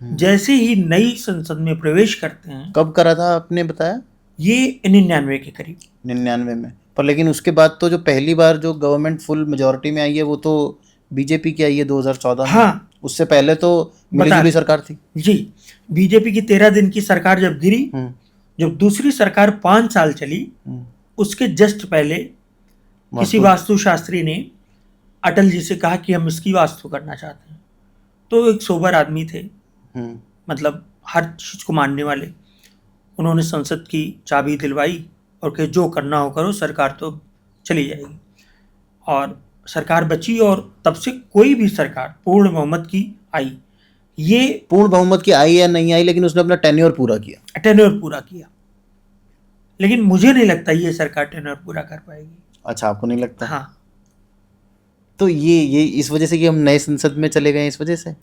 जैसे ही नई संसद में प्रवेश करते हैं। कब करा था आपने बताया? ये 99 के करीब, 99 में। पर लेकिन उसके बाद तो जो पहली बार जो गवर्नमेंट फुल मेजॉरिटी में आई है वो तो बीजेपी की आई है 2014 में। हाँ, उससे पहले तो मिलीजुली सरकार थी जी। बीजेपी की 13 दिन की सरकार जब गिरी, जब दूसरी सरकार 5 साल चली, उसके जस्ट पहले किसी वास्तु शास्त्री ने अटल जी से कहा कि हम इसकी वास्तु करना चाहते हैं। तो एक सोबर आदमी थे, मतलब हर चीज को मानने वाले। उन्होंने संसद की चाबी दिलवाई और कहे जो करना हो करो, सरकार तो चली जाएगी। और सरकार बची और तब से कोई भी सरकार पूर्ण बहुमत की आई। ये पूर्ण बहुमत की आई या नहीं आई, लेकिन उसने अपना टेन्योर पूरा किया। लेकिन मुझे नहीं लगता ये सरकार टेन्योर पूरा कर पाएगी। अच्छा, आपको नहीं लगता? हाँ। तो ये इस वजह से कि हम नए संसद में चले गए, इस वजह से?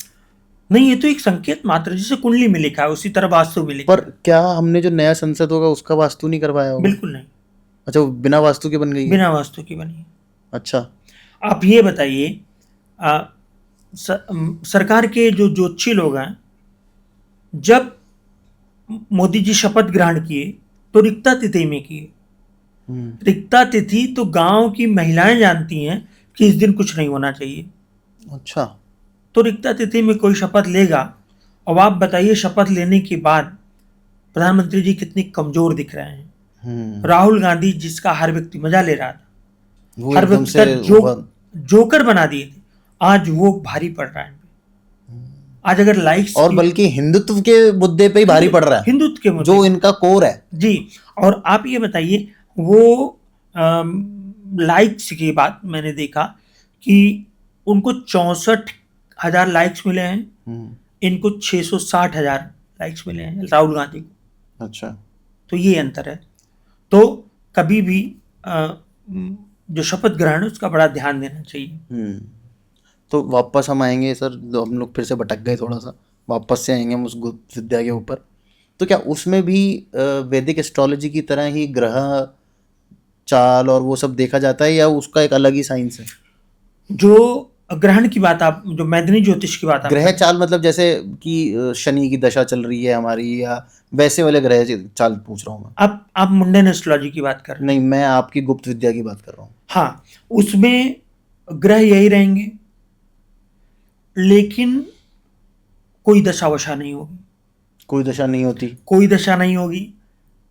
नहीं, ये तो एक संकेत मात्र, जिसे कुंडली में लिखा है उसी तरह वास्तु में लिखा। पर क्या हमने जो नया संसद होगा उसका वास्तु नहीं करवाया होगा? बिल्कुल नहीं। अच्छा, वो बिना वास्तु के बन गई है? बिना वास्तु की बनी है। अच्छा, आप ये बताइए, सरकार के जो ज्योतिषी लोग हैं, जब मोदी जी शपथ ग्रहण किए तो रिक्ता तिथि में किए। रिक्ता तिथि तो गांव की महिलाएं जानती हैं कि इस दिन कुछ नहीं होना चाहिए। अच्छा। तो रिक्ता तिथि में कोई शपथ लेगा, अब आप बताइए शपथ लेने के बाद प्रधानमंत्री जी कितनी कमजोर दिख रहे हैं। राहुल गांधी जिसका हर व्यक्ति मजा ले रहा था, वो हर एकदम व्यक्ति से का जोकर बना दिए थे, आज वो भारी पड़ रहा है। आज अगर लाइक्स और बल्कि हिंदुत्व के मुद्दे पे ही भारी पड़ रहा है, हिंदुत्व के मुद्दे जो इनका कोर है जी। और आप ये बताइए, वो लाइक्स की बात मैंने देखा कि उनको 64,000 लाइक्स मिले हैं, इनको 660,000 लाइक्स मिले हैं राहुल गांधी को। अच्छा। तो ये अंतर है। तो कभी भी जो शपथ ग्रहण है उसका बड़ा ध्यान देना चाहिए। तो वापस हम आएंगे सर, हम लोग फिर से भटक गए थोड़ा सा, वापस से आएंगे हम उस गुप्त विद्या के ऊपर। तो क्या उसमें भी वैदिक एस्ट्रोलॉजी की तरह ही ग्रह चाल और वो सब देखा जाता है, या उसका एक अलग ही साइंस है? जो ग्रहण की बात, आप जो मैदानी ज्योतिष की बात, ग्रह चाल मतलब जैसे कि शनि की दशा चल रही है हमारी, या वैसे वाले ग्रह चाल पूछ रहा हूँ मैं। आप मुंडन एस्ट्रोलॉजी की बात कर रहे हैं? नहीं, मैं आपकी गुप्त विद्या की बात कर रहा हूँ। हाँ, उसमें ग्रह यही रहेंगे, लेकिन कोई दशा वशा नहीं होगी। कोई दशा नहीं होती? कोई दशा नहीं होगी,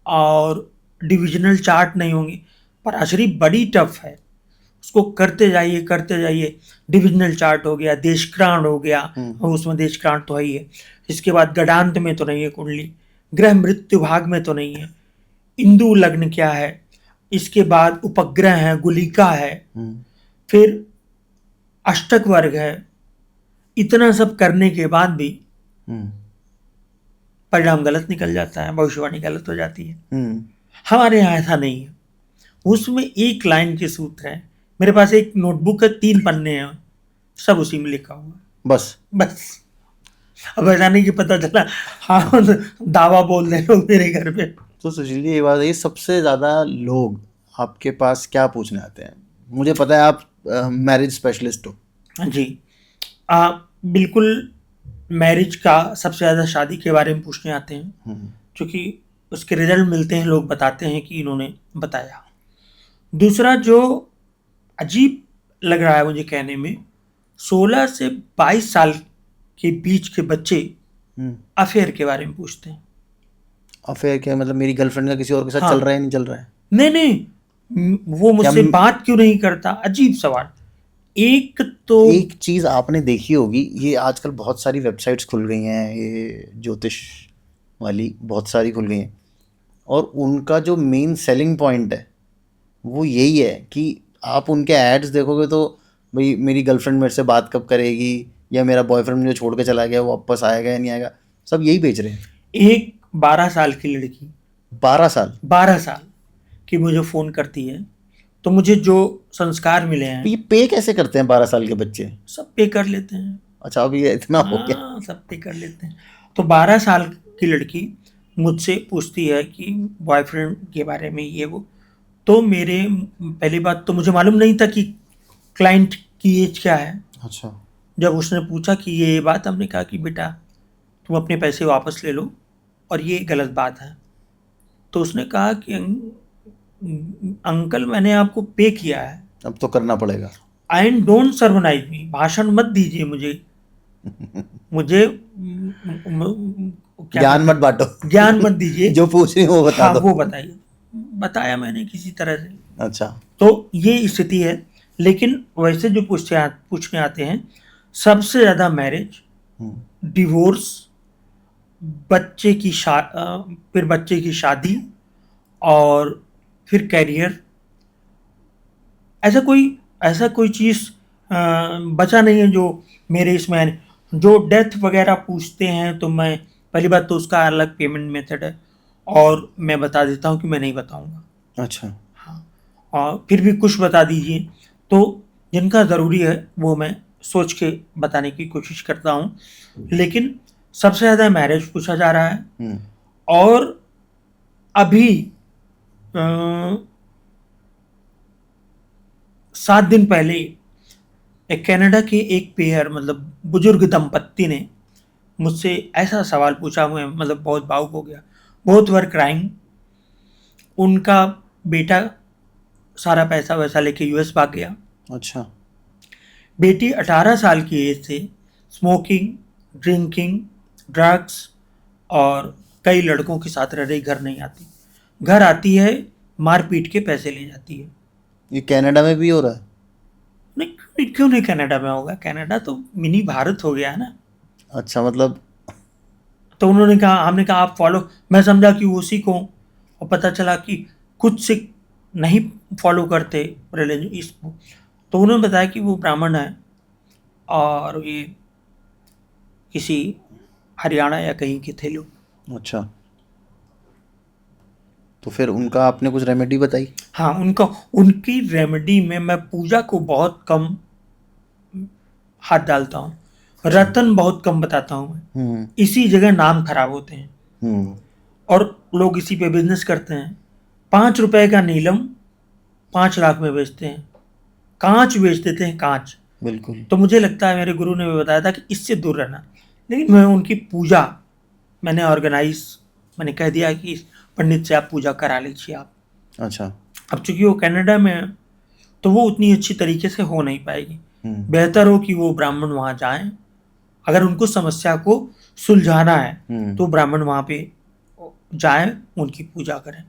और डिविजनल चार्ट नहीं होंगे। पराशरी बड़ी टफ है, उसको करते जाइए। डिविजनल चार्ट हो गया, देशक्रांत हो गया, और उसमें देशक्रांत तो है ही है। इसके बाद गडांत में तो नहीं है कुंडली, ग्रह मृत्यु भाग में तो नहीं है, इंदु लग्न क्या है, इसके बाद उपग्रह है, गुलिका है, फिर अष्टक वर्ग है। इतना सब करने के बाद भी परिणाम गलत निकल जाता है, भविष्यवाणी गलत हो जाती है। हमारे यहाँ ऐसा नहीं है, उसमें एक लाइन के सूत्र हैं। मेरे पास एक नोटबुक है, 3 पन्ने हैं, सब उसी में लिखा हुआ है। बस अब ऐसा नहीं कि पता चला हाँ दावा बोल दे लोग मेरे घर पे। तो सुशील जी, ये बात है, सबसे ज़्यादा लोग आपके पास क्या पूछने आते हैं? मुझे पता है आप मैरिज स्पेशलिस्ट हो। जी, बिल्कुल। मैरिज का सबसे ज़्यादा शादी के बारे में पूछने आते हैं, क्योंकि उसके रिजल्ट मिलते हैं, लोग बताते हैं कि इन्होंने बताया। दूसरा जो अजीब लग रहा है मुझे कहने में, 16 से 22 साल के बीच के बच्चे अफेयर के बारे में पूछते हैं। अफेयर क्या मतलब? मेरी गर्लफ्रेंड का किसी और के साथ चल रहा है, नहीं चल रहा है? नहीं, वो मुझसे बात क्यों नहीं करता? अजीब सवाल। एक चीज़ आपने देखी होगी, ये आजकल बहुत सारी वेबसाइट्स खुल गई हैं, ये ज्योतिष वाली बहुत सारी खुल गई हैं, और उनका जो मेन सेलिंग पॉइंट है वो यही है कि आप उनके एड्स देखोगे तो भाई मेरी गर्लफ्रेंड मेरे से बात कब करेगी, या मेरा बॉयफ्रेंड मुझे छोड़ के चला गया, वो वापस आएगा या नहीं आएगा, सब यही बेच रहे हैं। एक 12 साल की लड़की, 12 साल की मुझे फ़ोन करती है, तो मुझे जो संस्कार मिले हैं। ये पे कैसे करते हैं 12 साल के बच्चे? सब पे कर लेते हैं। अच्छा, अभी इतना हो गया? सब पे कर लेते हैं। तो 12 साल की लड़की मुझसे पूछती है कि बॉयफ्रेंड के बारे में ये वो। तो मेरे पहली बात तो मुझे मालूम नहीं था कि क्लाइंट की एज क्या है। अच्छा। जब उसने पूछा कि ये बात, हमने कहा कि बेटा तुम अपने पैसे वापस ले लो, और ये गलत बात है। तो उसने कहा कि अंकल मैंने आपको पे किया है, अब तो करना पड़ेगा। एंड डोंट सर्वनाइज मी, भाषण मत दीजिए मुझे ज्ञान मत बांटो, ज्ञान मत दीजिए, जो पूछ रही हो बता दो। वो बताइए। बताया मैंने किसी तरह से। अच्छा। तो ये स्थिति है। लेकिन वैसे जो पूछने आते हैं, सबसे ज़्यादा मैरिज, डिवोर्स, फिर बच्चे की शादी, और फिर कैरियर। ऐसा कोई चीज़ बचा नहीं है जो मेरे इसमें। जो डेथ वगैरह पूछते हैं तो मैं, पहली बात तो उसका अलग पेमेंट मेथड है, और मैं बता देता हूँ कि मैं नहीं बताऊँगा। अच्छा। हाँ, और फिर भी कुछ बता दीजिए। तो जिनका ज़रूरी है वो मैं सोच के बताने की कोशिश करता हूँ। लेकिन सबसे ज़्यादा मैरिज पूछा जा रहा है। और अभी 7 दिन पहले एक कनाडा के एक पेयर, मतलब बुजुर्ग दंपत्ति ने मुझसे ऐसा सवाल पूछा, मैं मतलब बहुत भावुक हो गया। बोथ वर क्राइंग उनका बेटा सारा पैसा वैसा लेके यूएस भाग गया। अच्छा। बेटी 18 साल की एज से स्मोकिंग, ड्रिंकिंग, ड्रग्स और कई लड़कों के साथ रह रही, घर नहीं आती। घर आती है, मार पीट के पैसे ले जाती है। ये कनाडा में भी हो रहा है? नहीं, क्यों नहीं कनाडा में होगा? कनाडा तो मिनी भारत हो गया है ना। अच्छा, मतलब तो उन्होंने कहा, हमने कहा आप फॉलो, मैं समझा कि वो सिख हों, और पता चला कि कुछ सिख नहीं फॉलो करते रिलीजन इसको। तो उन्होंने बताया कि वो ब्राह्मण है और ये किसी हरियाणा या कहीं के थे लोग। अच्छा, तो फिर उनका आपने कुछ रेमेडी बताई? हाँ, उनकी रेमेडी में मैं पूजा को बहुत कम हाथ डालता हूँ, रतन बहुत कम बताता हूँ मैं। हम्म। इसी जगह नाम खराब होते हैं हम्म। और लोग इसी पे बिजनेस करते हैं। 5 रुपए का नीलम 5 लाख में बेचते हैं, कांच बेच देते हैं, कांच। बिल्कुल। तो मुझे लगता है मेरे गुरु ने भी बताया था कि इससे दूर रहना। लेकिन मैं उनकी पूजा मैंने ऑर्गेनाइज, मैंने कह दिया कि इस पंडित से आप पूजा करा लीजिए आप। अच्छा। अब चूंकि वो कनाडा में है तो वो उतनी अच्छी तरीके से हो नहीं पाएगी। हम्म। बेहतर हो कि वो ब्राह्मण वहाँ जाएं, अगर उनको समस्या को सुलझाना है हम्म। तो ब्राह्मण वहाँ पे जाएं, उनकी पूजा करें।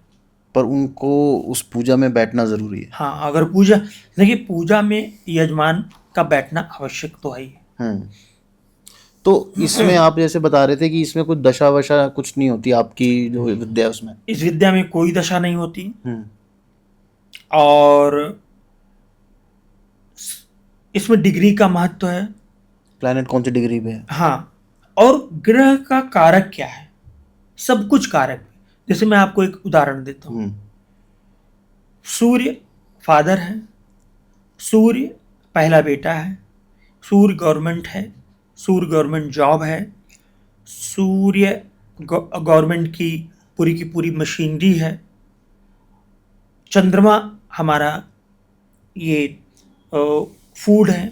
पर उनको उस पूजा में बैठना जरूरी है। हाँ, अगर पूजा, देखिए पूजा में यजमान का बैठना आवश्यक तो है ही। हम्म। तो इसमें आप जैसे बता रहे थे कि इसमें कुछ दशा वशा कुछ नहीं होती, आपकी जो विद्या है उसमें? इस विद्या में कोई दशा नहीं होती हम्म। और इसमें डिग्री का महत्व है। प्लैनेट कौन सी डिग्री पे है? हाँ, और ग्रह का कारक क्या है, सब कुछ कारक। जैसे मैं आपको एक उदाहरण देता हूँ। हम्म। सूर्य फादर है, सूर्य पहला बेटा है, सूर्य गवर्नमेंट है, सूर्य गवर्नमेंट जॉब है, सूर्य गवर्नमेंट की पूरी मशीनरी है। चंद्रमा हमारा ये फूड है,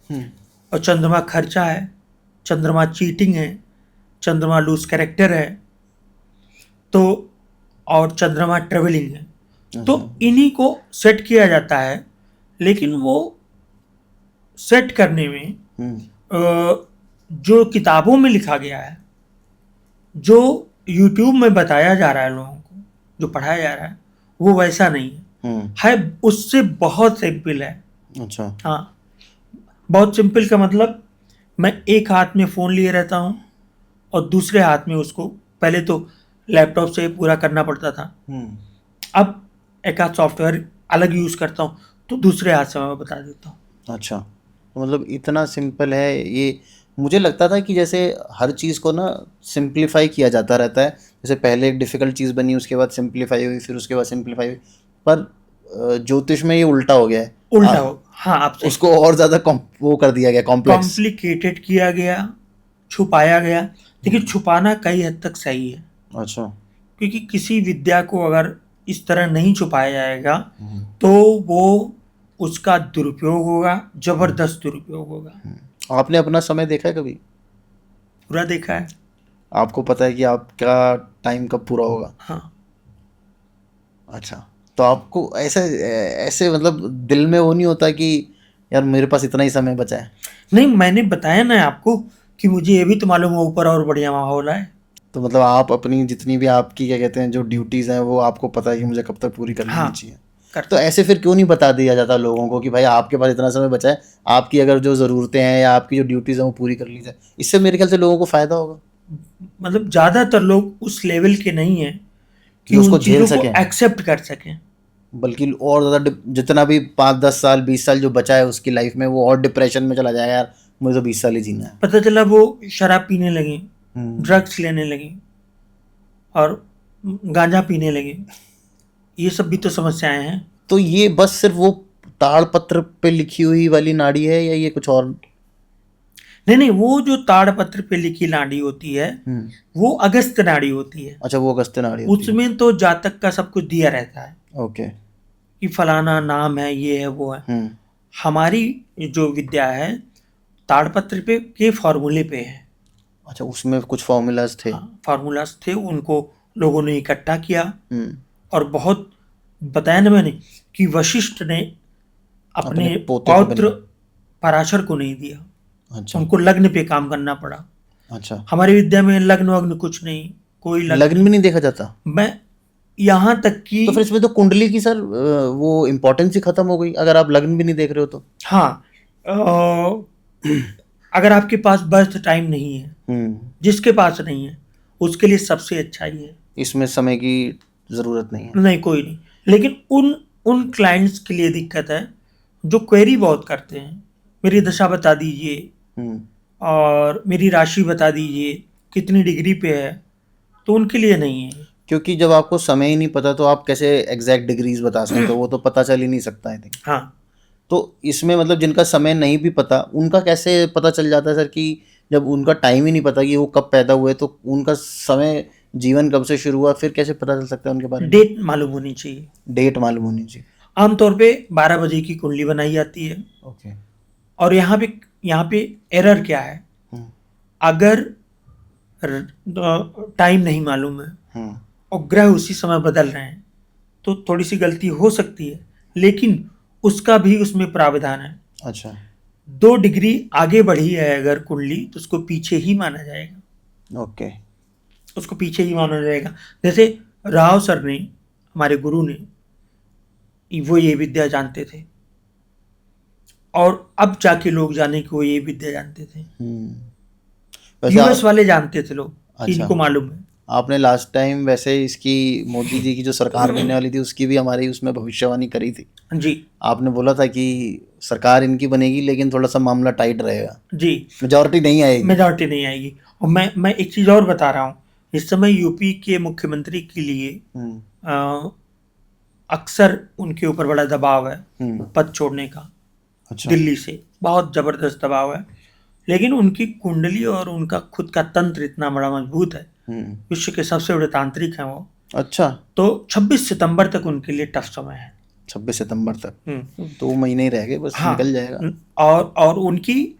हम्म। और चंद्रमा खर्चा है, चंद्रमा चीटिंग है, चंद्रमा लूज कैरेक्टर है, तो और चंद्रमा ट्रेवलिंग है। तो अच्छा। इन्हीं को सेट किया जाता है, लेकिन वो सेट करने में हम्म। जो किताबों में लिखा गया है, जो यूट्यूब में बताया जा रहा है लोगों को, जो पढ़ाया जा रहा है, वो वैसा नहीं है उससे बहुत सिंपल है। अच्छा। हाँ, बहुत सिंपल का मतलब, मैं एक हाथ में फ़ोन लिए रहता हूँ और दूसरे हाथ में उसको, पहले तो लैपटॉप से पूरा करना पड़ता था, अब एक आध सॉफ्टवेयर अलग यूज़ करता हूँ, तो दूसरे हाथ से मैं बता देता हूँ। अच्छा, तो मतलब इतना सिंपल है ये। मुझे लगता था कि जैसे हर चीज़ को ना सिंप्लीफाई किया जाता रहता है, जैसे पहले एक डिफ़िकल्ट चीज़ बनी, उसके बाद सिंप्लीफाई हुई, फिर उसके बाद सिंप्लीफाई हुई। पर ज्योतिष में ये उल्टा हो गया है। उल्टा हो, हाँ, आप सही, उसको और ज़्यादा वो कर दिया गया, कॉम्प्लेक्स। कॉम्प्लिकेटेड किया गया, छुपाया गया। लेकिन छुपाना कई हद तक सही है, अच्छा। क्योंकि किसी विद्या को अगर इस तरह नहीं छुपाया जाएगा तो वो उसका दुरुपयोग होगा, जबरदस्त दुरुपयोग होगा। आपने अपना समय देखा है कभी? पूरा देखा है। आपको पता है कि आपका टाइम कब पूरा होगा? हाँ, अच्छा, तो आपको ऐसे ऐसे मतलब दिल में वो नहीं होता कि यार मेरे पास इतना ही समय बचा है? नहीं, मैंने बताया ना आपको कि मुझे ये भी तो मालूम है ऊपर और बढ़िया माहौल है। तो मतलब आप अपनी जितनी भी आपकी क्या कहते हैं जो ड्यूटीज़ हैं वो आपको पता है कि मुझे कब तक पूरी कर लेनी हाँ, चाहिए। करता तो ऐसे फिर क्यों नहीं बता दिया जाता लोगों को कि भाई आपके पास इतना समय बचा है, आपकी अगर जो ज़रूरतें हैं या आपकी जो ड्यूटीज़ हैं वो पूरी कर ली जाए? इससे मेरे ख्याल से लोगों को फ़ायदा होगा मतलब ज़्यादातर लोग उस लेवल के नहीं हैं कि कि उसको उन झेल चीज़ों को सकें, एक्सेप्ट कर सकें। बल्कि और ज़्यादा जितना भी 5-10 साल 20 साल जो बचा है उसकी लाइफ में वो और डिप्रेशन में चला जाएगा, यार मुझे तो 20 साल ही जीना है। पता चला वो शराब पीने लगे, हम्म। ड्रग्स लेने लगे और गांजा पीने लगे। ये सब भी तो समस्याएं हैं। तो ये बस सिर्फ वो ताड़पत्र पे लिखी हुई वाली नाड़ी है या ये कुछ और? नहीं, वो जो ताड़पत्र पे लिखी नाड़ी होती है वो अगस्त नाड़ी होती है। अच्छा, वो अगस्त्य नाड़ी होती है। उसमें तो जातक का सब कुछ दिया रहता है ओके। कि फलाना नाम है, ये है, वो है। हमारी जो विद्या है ताड़पत्र पे के फॉर्मूले पे है। अच्छा, उसमें कुछ फॉर्मूलाज थे। हाँ, फार्मूलाज थे, उनको लोगों ने इकट्ठा किया और बहुत बताया ना मैंने कि वशिष्ठ ने अपने अपने पोते को पौत्र बनाया। पराशर को नहीं दिया, अच्छा उनको लग्न पे काम करना पड़ा। अच्छा, हमारी विद्या में लग्न वग्न कुछ नहीं, कोई लग्न लग्न नहीं। भी नहीं देखा जाता? मैं यहाँ तक कि तो फिर इसमें तो कुंडली की सर वो इम्पोर्टेंस ही खत्म हो गई, अगर आप लग्न भी नहीं देख रहे हो तो। हाँ, अगर आपके पास बर्थ टाइम नहीं है, जिसके पास नहीं है उसके लिए सबसे अच्छा ही है। इसमें समय की ज़रूरत नहीं है। नहीं, कोई नहीं। लेकिन उन उन क्लाइंट्स के लिए दिक्कत है जो क्वेरी बहुत करते हैं, मेरी दशा बता दीजिए हम्म, और मेरी राशि बता दीजिए, कितनी डिग्री पे है, तो उनके लिए नहीं है। क्योंकि जब आपको समय ही नहीं पता तो आप कैसे एग्जैक्ट डिग्रीज बता सकते हो, वो तो पता चल ही नहीं सकता आई थिंक। हाँ, तो इसमें मतलब जिनका समय नहीं भी पता, उनका कैसे पता चल जाता है सर कि जब उनका टाइम ही नहीं पता कि वो कब पैदा हुए, तो उनका समय जीवन कब से शुरू हुआ, फिर कैसे पता चल सकता है उनके बारे में? डेट मालूम होनी चाहिए। डेट मालूम होनी चाहिए। आमतौर पे 12 बजे की कुंडली बनाई जाती है। ओके। और यहाँ पे एरर क्या है, हम्म अगर टाइम नहीं मालूम है हम्म और ग्रह उसी समय बदल रहे हैं तो थोड़ी सी गलती हो सकती है, लेकिन उसका भी उसमें प्रावधान है। अच्छा 2 डिग्री आगे बढ़ी है अगर कुंडली तो उसको पीछे ही माना जाएगा, ओके। उसको पीछे ही माना जाएगा। जैसे राव सर ने, हमारे गुरु ने, वो ये विद्या जानते थे और अब जाके लोग जाने कि वो ये विद्या जानते थे। वैसे यूएस वाले जानते थे लोग कि अच्छा, इनको मालूम है। आपने लास्ट टाइम वैसे इसकी मोदी जी की जो सरकार बनने वाली थी उसकी भी हमारी उसमें भविष्यवाणी करी थी। जी आपने बोला था कि सरकार इनकी बनेगी लेकिन थोड़ा सा मामला टाइट रहेगा, जी, मेजॉरिटी नहीं आएगी। मेजॉरिटी नहीं आएगी। और मैं एक चीज़ और बता रहा हूँ, इस समय यूपी के मुख्यमंत्री के लिए हम्म अ, अक्सर उनके ऊपर बड़ा दबाव है हम्म, पद छोड़ने का। अच्छा दिल्ली से बहुत जबरदस्त दबाव है, लेकिन उनकी कुंडली और उनका खुद का तंत्र इतना बड़ा मजबूत है, विश्व के सबसे बड़े तांत्रिक हैं वो। अच्छा। तो 26 सितंबर तक उनके लिए टफ समय है। 26 सितंबर तक हम्म, 2 महीने ही रह गए, बस हाँ। निकल जाएगा। और उनकी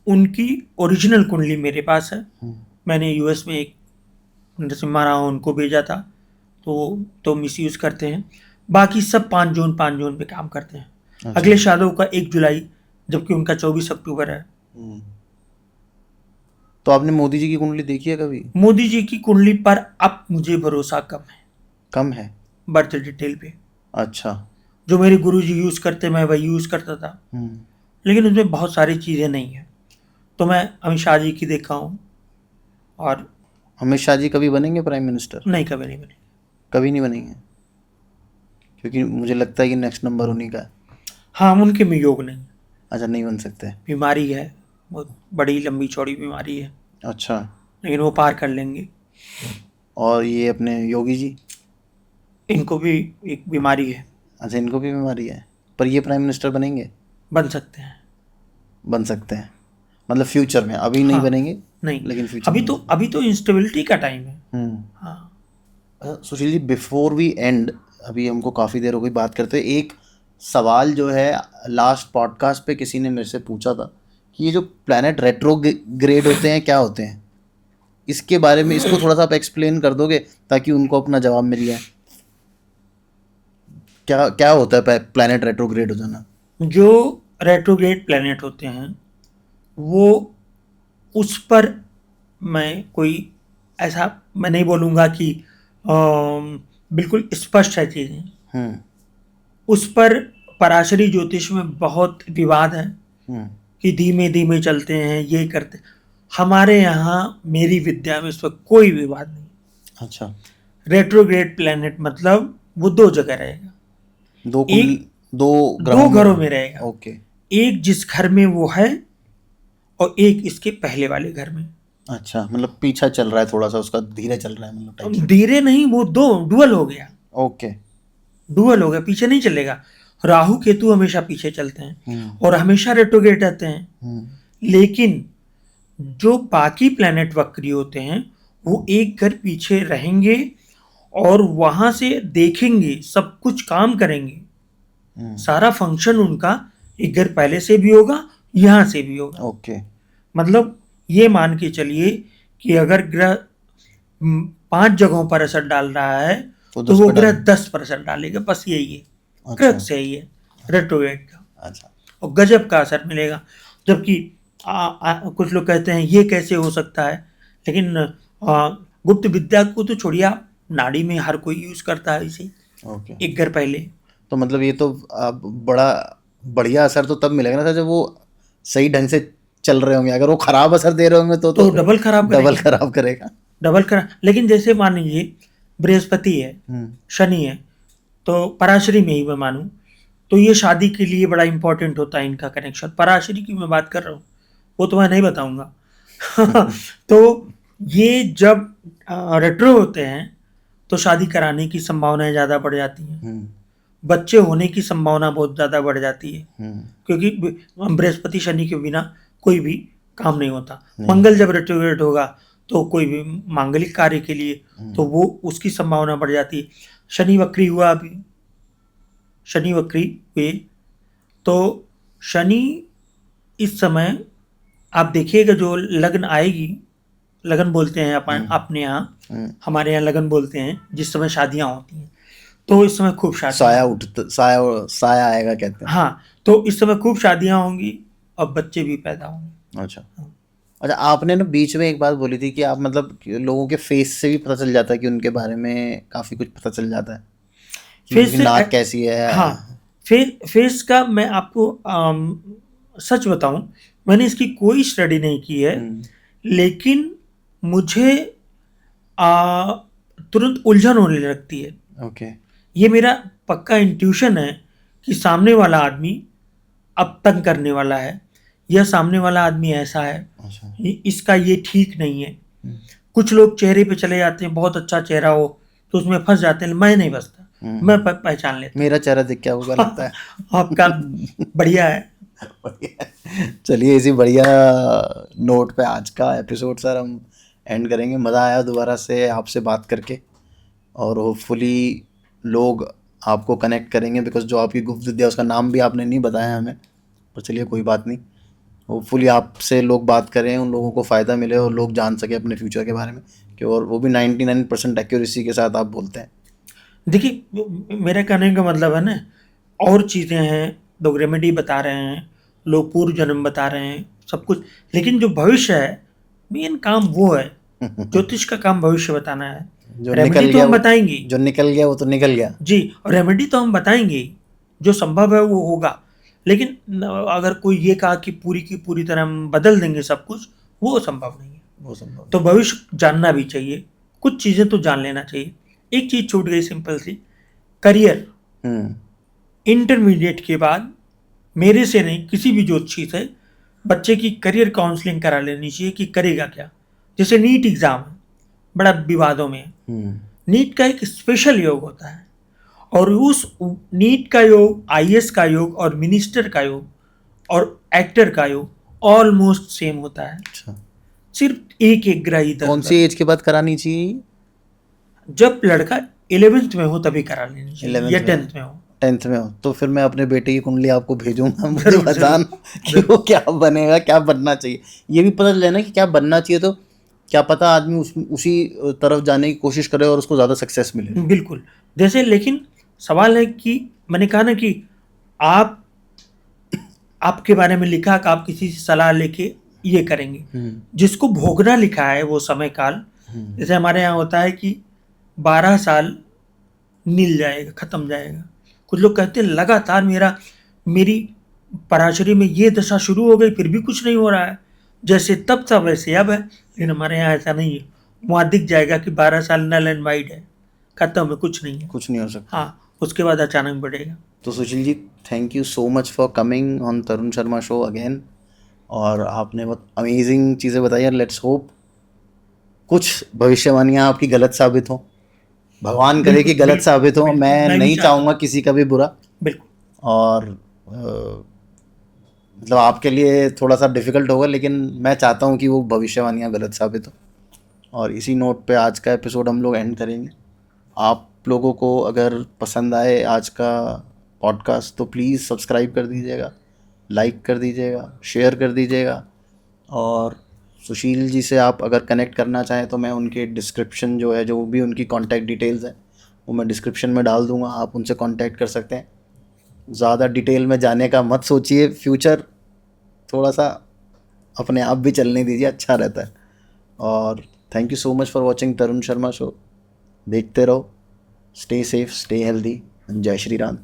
उनकी ओरिजिनल कुंडली मेरे पास है। हम्म, मैंने यूएस में एक नरसिम्हा राव उनको भेजा था, तो मिस यूज़ करते हैं। बाकी सब 5 जून पे काम करते हैं। अच्छा। अखिलेश यादव का 1 जुलाई, जबकि उनका 24 अक्टूबर है। हम्म। तो आपने मोदी जी की कुंडली देखी है कभी? मोदी जी की कुंडली पर अब मुझे भरोसा कम है, कम है? बर्थ डिटेल पे। अच्छा। जो मेरे गुरु जी यूज़ करते मैं वही यूज़ करता था, हम्म लेकिन उसमें बहुत सारी चीज़ें नहीं हैं। तो मैं अमित शाह जी की देखा हूँ और अमित शाह जी कभी बनेंगे प्राइम मिनिस्टर? नहीं, कभी नहीं बनी। कभी नहीं बनेंगे, क्योंकि मुझे लगता है कि नेक्स्ट नंबर उन्हीं का है। हाँ, उनके में योग नहीं, अच्छा, नहीं बन सकते? बीमारी है, बहुत बड़ी लंबी चौड़ी बीमारी है, अच्छा। लेकिन वो पार कर लेंगे। और ये अपने योगी जी? इनको भी एक बीमारी है, अच्छा, इनको भी बीमारी है, पर ये प्राइम मिनिस्टर बनेंगे? बन सकते हैं। बन सकते हैं, मतलब फ्यूचर में, अभी नहीं हाँ, बनेंगे नहीं, लेकिन फ्यूचर में। अभी तो इंस्टेबिलिटी का टाइम है। हाँ, Sushil ji, before we and, अभी हमको काफ़ी देर हो गई बात करते हुए, एक सवाल जो है लास्ट पॉडकास्ट पे किसी ने मेरे से पूछा था कि ये जो प्लैनेट रेट्रोग्रेड होते हैं क्या होते हैं, इसके बारे में इसको थोड़ा सा आप एक्सप्लेन कर दोगे ताकि उनको अपना जवाब मिल जाए। क्या क्या होता है प्लैनेट रेट्रोग्रेड हो जाना? जो रेट्रोग्रेड प्लैनेट होते हैं वो, उस पर मैं कोई ऐसा मैं नहीं बोलूँगा कि बिल्कुल स्पष्ट है चीज़ें। हम्म उस पर पराशरी ज्योतिष में बहुत विवाद है हम्म कि धीमे धीमे चलते हैं, ये करते। हमारे यहाँ मेरी विद्या में इस पर कोई विवाद नहीं। अच्छा। रेट्रोग्रेड प्लैनेट मतलब वो 2 जगह रहेगा, दो कुल एक दो 2 घरों में रहेगा। ओके। एक जिस घर में वो है और एक इसके पहले वाले घर में। अच्छा, मतलब पीछा चल रहा है थोड़ा सा उसका, धीरे चल रहा है मतलब टाइप से। धीरे नहीं, वो 2 डुअल हो गया, ओके। डुअल हो गया, पीछे नहीं चलेगा। राहु केतु हमेशा पीछे चलते हैं और हमेशा रेट्रोग्रेड रहते हैं। लेकिन जो बाकी प्लैनेट वक्री होते हैं वो एक घर पीछे रहेंगे और वहां से देखेंगे, सब कुछ काम करेंगे। सारा फंक्शन उनका एक घर पहले से भी होगा, यहां से भी होगा। ओके। मतलब ये मान के चलिए कि अगर ग्रह 5 जगहों पर असर डाल रहा है वो तो 10 वो पे ग्रह डाल। 10% डालेगा, बस यही है, अच्छा क्रक्स है ये रेट्रोग्रेड का। अच्छा। और गजब का असर मिलेगा। जबकि कुछ लोग कहते हैं ये कैसे हो सकता है, लेकिन गुप्त विद्या को तो छोड़िए, आप नाड़ी में हर कोई यूज करता है इसे ओके। एक घर पहले। तो मतलब ये तो अब बड़ा बढ़िया असर तो तब मिलेगा ना सर, जब वो सही ढंग से चल रहे होंगे। अगर वो खराब असर दे रहे होंगे तो तो डबल खराब डबल करेंगे, खराब करेगा। डबल खराब। लेकिन जैसे मान लीजिए बृहस्पति है, हम्म। शनि है, तो पराशरी में ही मैं मानूं, तो ये शादी के लिए बड़ा इंपॉर्टेंट होता है इनका कनेक्शन। पराशरी की मैं बात कर रहा हूँ, वो तो मैं नहीं बताऊंगा। तो ये जब रेट्रो होते हैं तो शादी कराने की संभावनाएं ज़्यादा बढ़ जाती हैं, हम्म बच्चे होने की संभावना बहुत ज़्यादा बढ़ जाती है, हम्म। क्योंकि बृहस्पति शनि के बिना कोई भी काम नहीं होता। नहीं। मंगल जब रेट्रोग्रेड होगा तो कोई भी मांगलिक कार्य के लिए तो वो उसकी संभावना बढ़ जाती है। शनि वक्री हुआ अभी, शनि वक्री हुए, तो शनि इस समय आप देखिएगा जो लगन आएगी, लगन बोलते हैं अपन अपने यहाँ, हमारे यहाँ लगन बोलते हैं जिस समय शादियाँ होती हैं, तो इस समय खूब शादियाँ साया होंगी। उठता, साया साया आएगा कहते हैं। हाँ, तो इस समय खूब शादियाँ होंगी और बच्चे भी पैदा होंगे। अच्छा अच्छा। आपने ना बीच में एक बात बोली थी कि आप मतलब कि लोगों के फेस से भी पता चल जाता है, कि उनके बारे में काफ़ी कुछ पता चल जाता है कि फेस उनकी से नाक कैसी है। हाँ, फेस का मैं आपको सच बताऊं, मैंने इसकी कोई स्टडी नहीं की है, लेकिन मुझे आ, तुरंत उलझन होने लगती है। ओके। ये मेरा पक्का इंट्यूशन है कि सामने वाला आदमी अब तंग करने वाला है, यह सामने वाला आदमी ऐसा है, अच्छा। इसका ये ठीक नहीं है। कुछ लोग चेहरे पे चले जाते हैं, बहुत अच्छा चेहरा हो तो उसमें फंस जाते हैं, मैं नहीं फंसता, मैं पहचान लेता मेरा चेहरा देख के आपको क्या लगता है? हूँ। आपका बढ़िया है। चलिए इसी बढ़िया नोट पे आज का एपिसोड सर हम एंड करेंगे। मज़ा आया दोबारा से आपसे बात करके, और होपफुली लोग आपको कनेक्ट करेंगे, बिकॉज जो आपकी गुप्त विद्या उसका नाम भी आपने नहीं बताया हमें, पर चलिए कोई बात नहीं। होपफुली आपसे लोग बात करें, उन लोगों को फ़ायदा मिले और लोग जान सके अपने फ्यूचर के बारे में, कि और वो भी 99% एक्यूरेसी के साथ आप बोलते हैं। देखिए, मेरे कहने का मतलब है ना, और चीज़ें हैं, लोग रेमेडी बता रहे हैं, लोग पूर्व जन्म बता रहे हैं, सब कुछ, लेकिन जो भविष्य है, मेन काम वो है। ज्योतिष का काम भविष्य बताना है। जो निकल रेमेडी तो गया हम वो, बताएंगे ही। जो निकल गया वो तो निकल गया। जी, और रेमेडी तो हम बताएंगे ही, जो संभव है वो होगा। लेकिन अगर कोई ये कहा कि पूरी की पूरी तरह हम बदल देंगे सब कुछ, वो संभव नहीं है। वो संभव। तो भविष्य जानना भी चाहिए, कुछ चीज़ें तो जान लेना चाहिए। एक चीज़ छूट गई सिंपल सी, करियर। इंटरमीडिएट के बाद मेरे से नहीं, किसी भी ज्योतिषी से बच्चे की करियर काउंसलिंग करा लेनी चाहिए कि करेगा क्या। जैसे नीट एग्ज़ाम है, बड़ा विवादों में है। नीट का एक स्पेशल योग होता है, और उस नीट का योग, आईएएस का योग और मिनिस्टर का योग और एक्टर का योग ऑलमोस्ट सेम होता है। अच्छा। सिर्फ एक एक ग्रह इधर कौन उधर सी है। एज के बाद करानी चाहिए? जब लड़का 11th में हो तभी करा लेनी चाहिए, या 11th में, 10th में हो। 10th में हो तो फिर मैं अपने बेटे की कुंडली आपको भेजूंगा, मुझे जरूर बताना कि जरूर। वो क्या बनेगा, क्या बनना चाहिए। ये भी पता चल जाए ना कि क्या बनना चाहिए, तो क्या पता आदमी उसी तरफ जाने की कोशिश करे और उसको ज़्यादा सक्सेस मिले। बिल्कुल। जैसे, लेकिन सवाल है कि मैंने कहा ना कि आप, आपके बारे में लिखा कि आप किसी से सलाह लेके ये करेंगे, जिसको भोगना लिखा है वो समय काल। जैसे हमारे यहाँ होता है कि 12 साल नील जाएगा, खत्म जाएगा। कुछ लोग कहते हैं लगातार मेरी पराशरी में ये दशा शुरू हो गई फिर भी कुछ नहीं हो रहा है, जैसे तब था वैसे अब है। लेकिन हमारे यहाँ ऐसा नहीं है, वहाँ दिख जाएगा कि 12 साल नल एंड वाइड है, खत्म है, कुछ नहीं है। कुछ नहीं हो सकता। हाँ, उसके बाद अचानक बढ़ेगा। तो Sushil ji, thank you so much for coming on Tarun Sharma show again, और आपने बहुत अमेजिंग चीज़ें बताई, और लेट्स होप कुछ भविष्यवाणियाँ आपकी गलत साबित हो। भगवान करे कि गलत साबित हो। मैं मैं भी नहीं चाहता चाहूँगा किसी का भी बुरा। बिल्कुल। और मतलब आपके लिए थोड़ा सा डिफ़िकल्ट होगा, लेकिन मैं चाहता हूँ कि वो भविष्यवाणियाँ गलत साबित हो। और इसी नोट पे आज का एपिसोड हम लोग एंड करेंगे। आप लोगों को अगर पसंद आए आज का पॉडकास्ट तो प्लीज़ सब्सक्राइब कर दीजिएगा, लाइक कर दीजिएगा, शेयर कर दीजिएगा। और सुशील जी से आप अगर कनेक्ट करना चाहें तो मैं उनके डिस्क्रिप्शन जो है, जो भी उनकी कॉन्टैक्ट डिटेल्स हैं, वो मैं डिस्क्रिप्शन में डाल दूँगा, आप उनसे कांटेक्ट कर सकते हैं। ज़्यादा डिटेल में जाने का मत सोचिए, फ्यूचर थोड़ा सा अपने आप भी चलने दीजिए, अच्छा रहता है। और thank you so much for watching Tarun Sharma show. देखते रहो, स्टे सेफ, स्टे हेल्दी। जय श्री राम।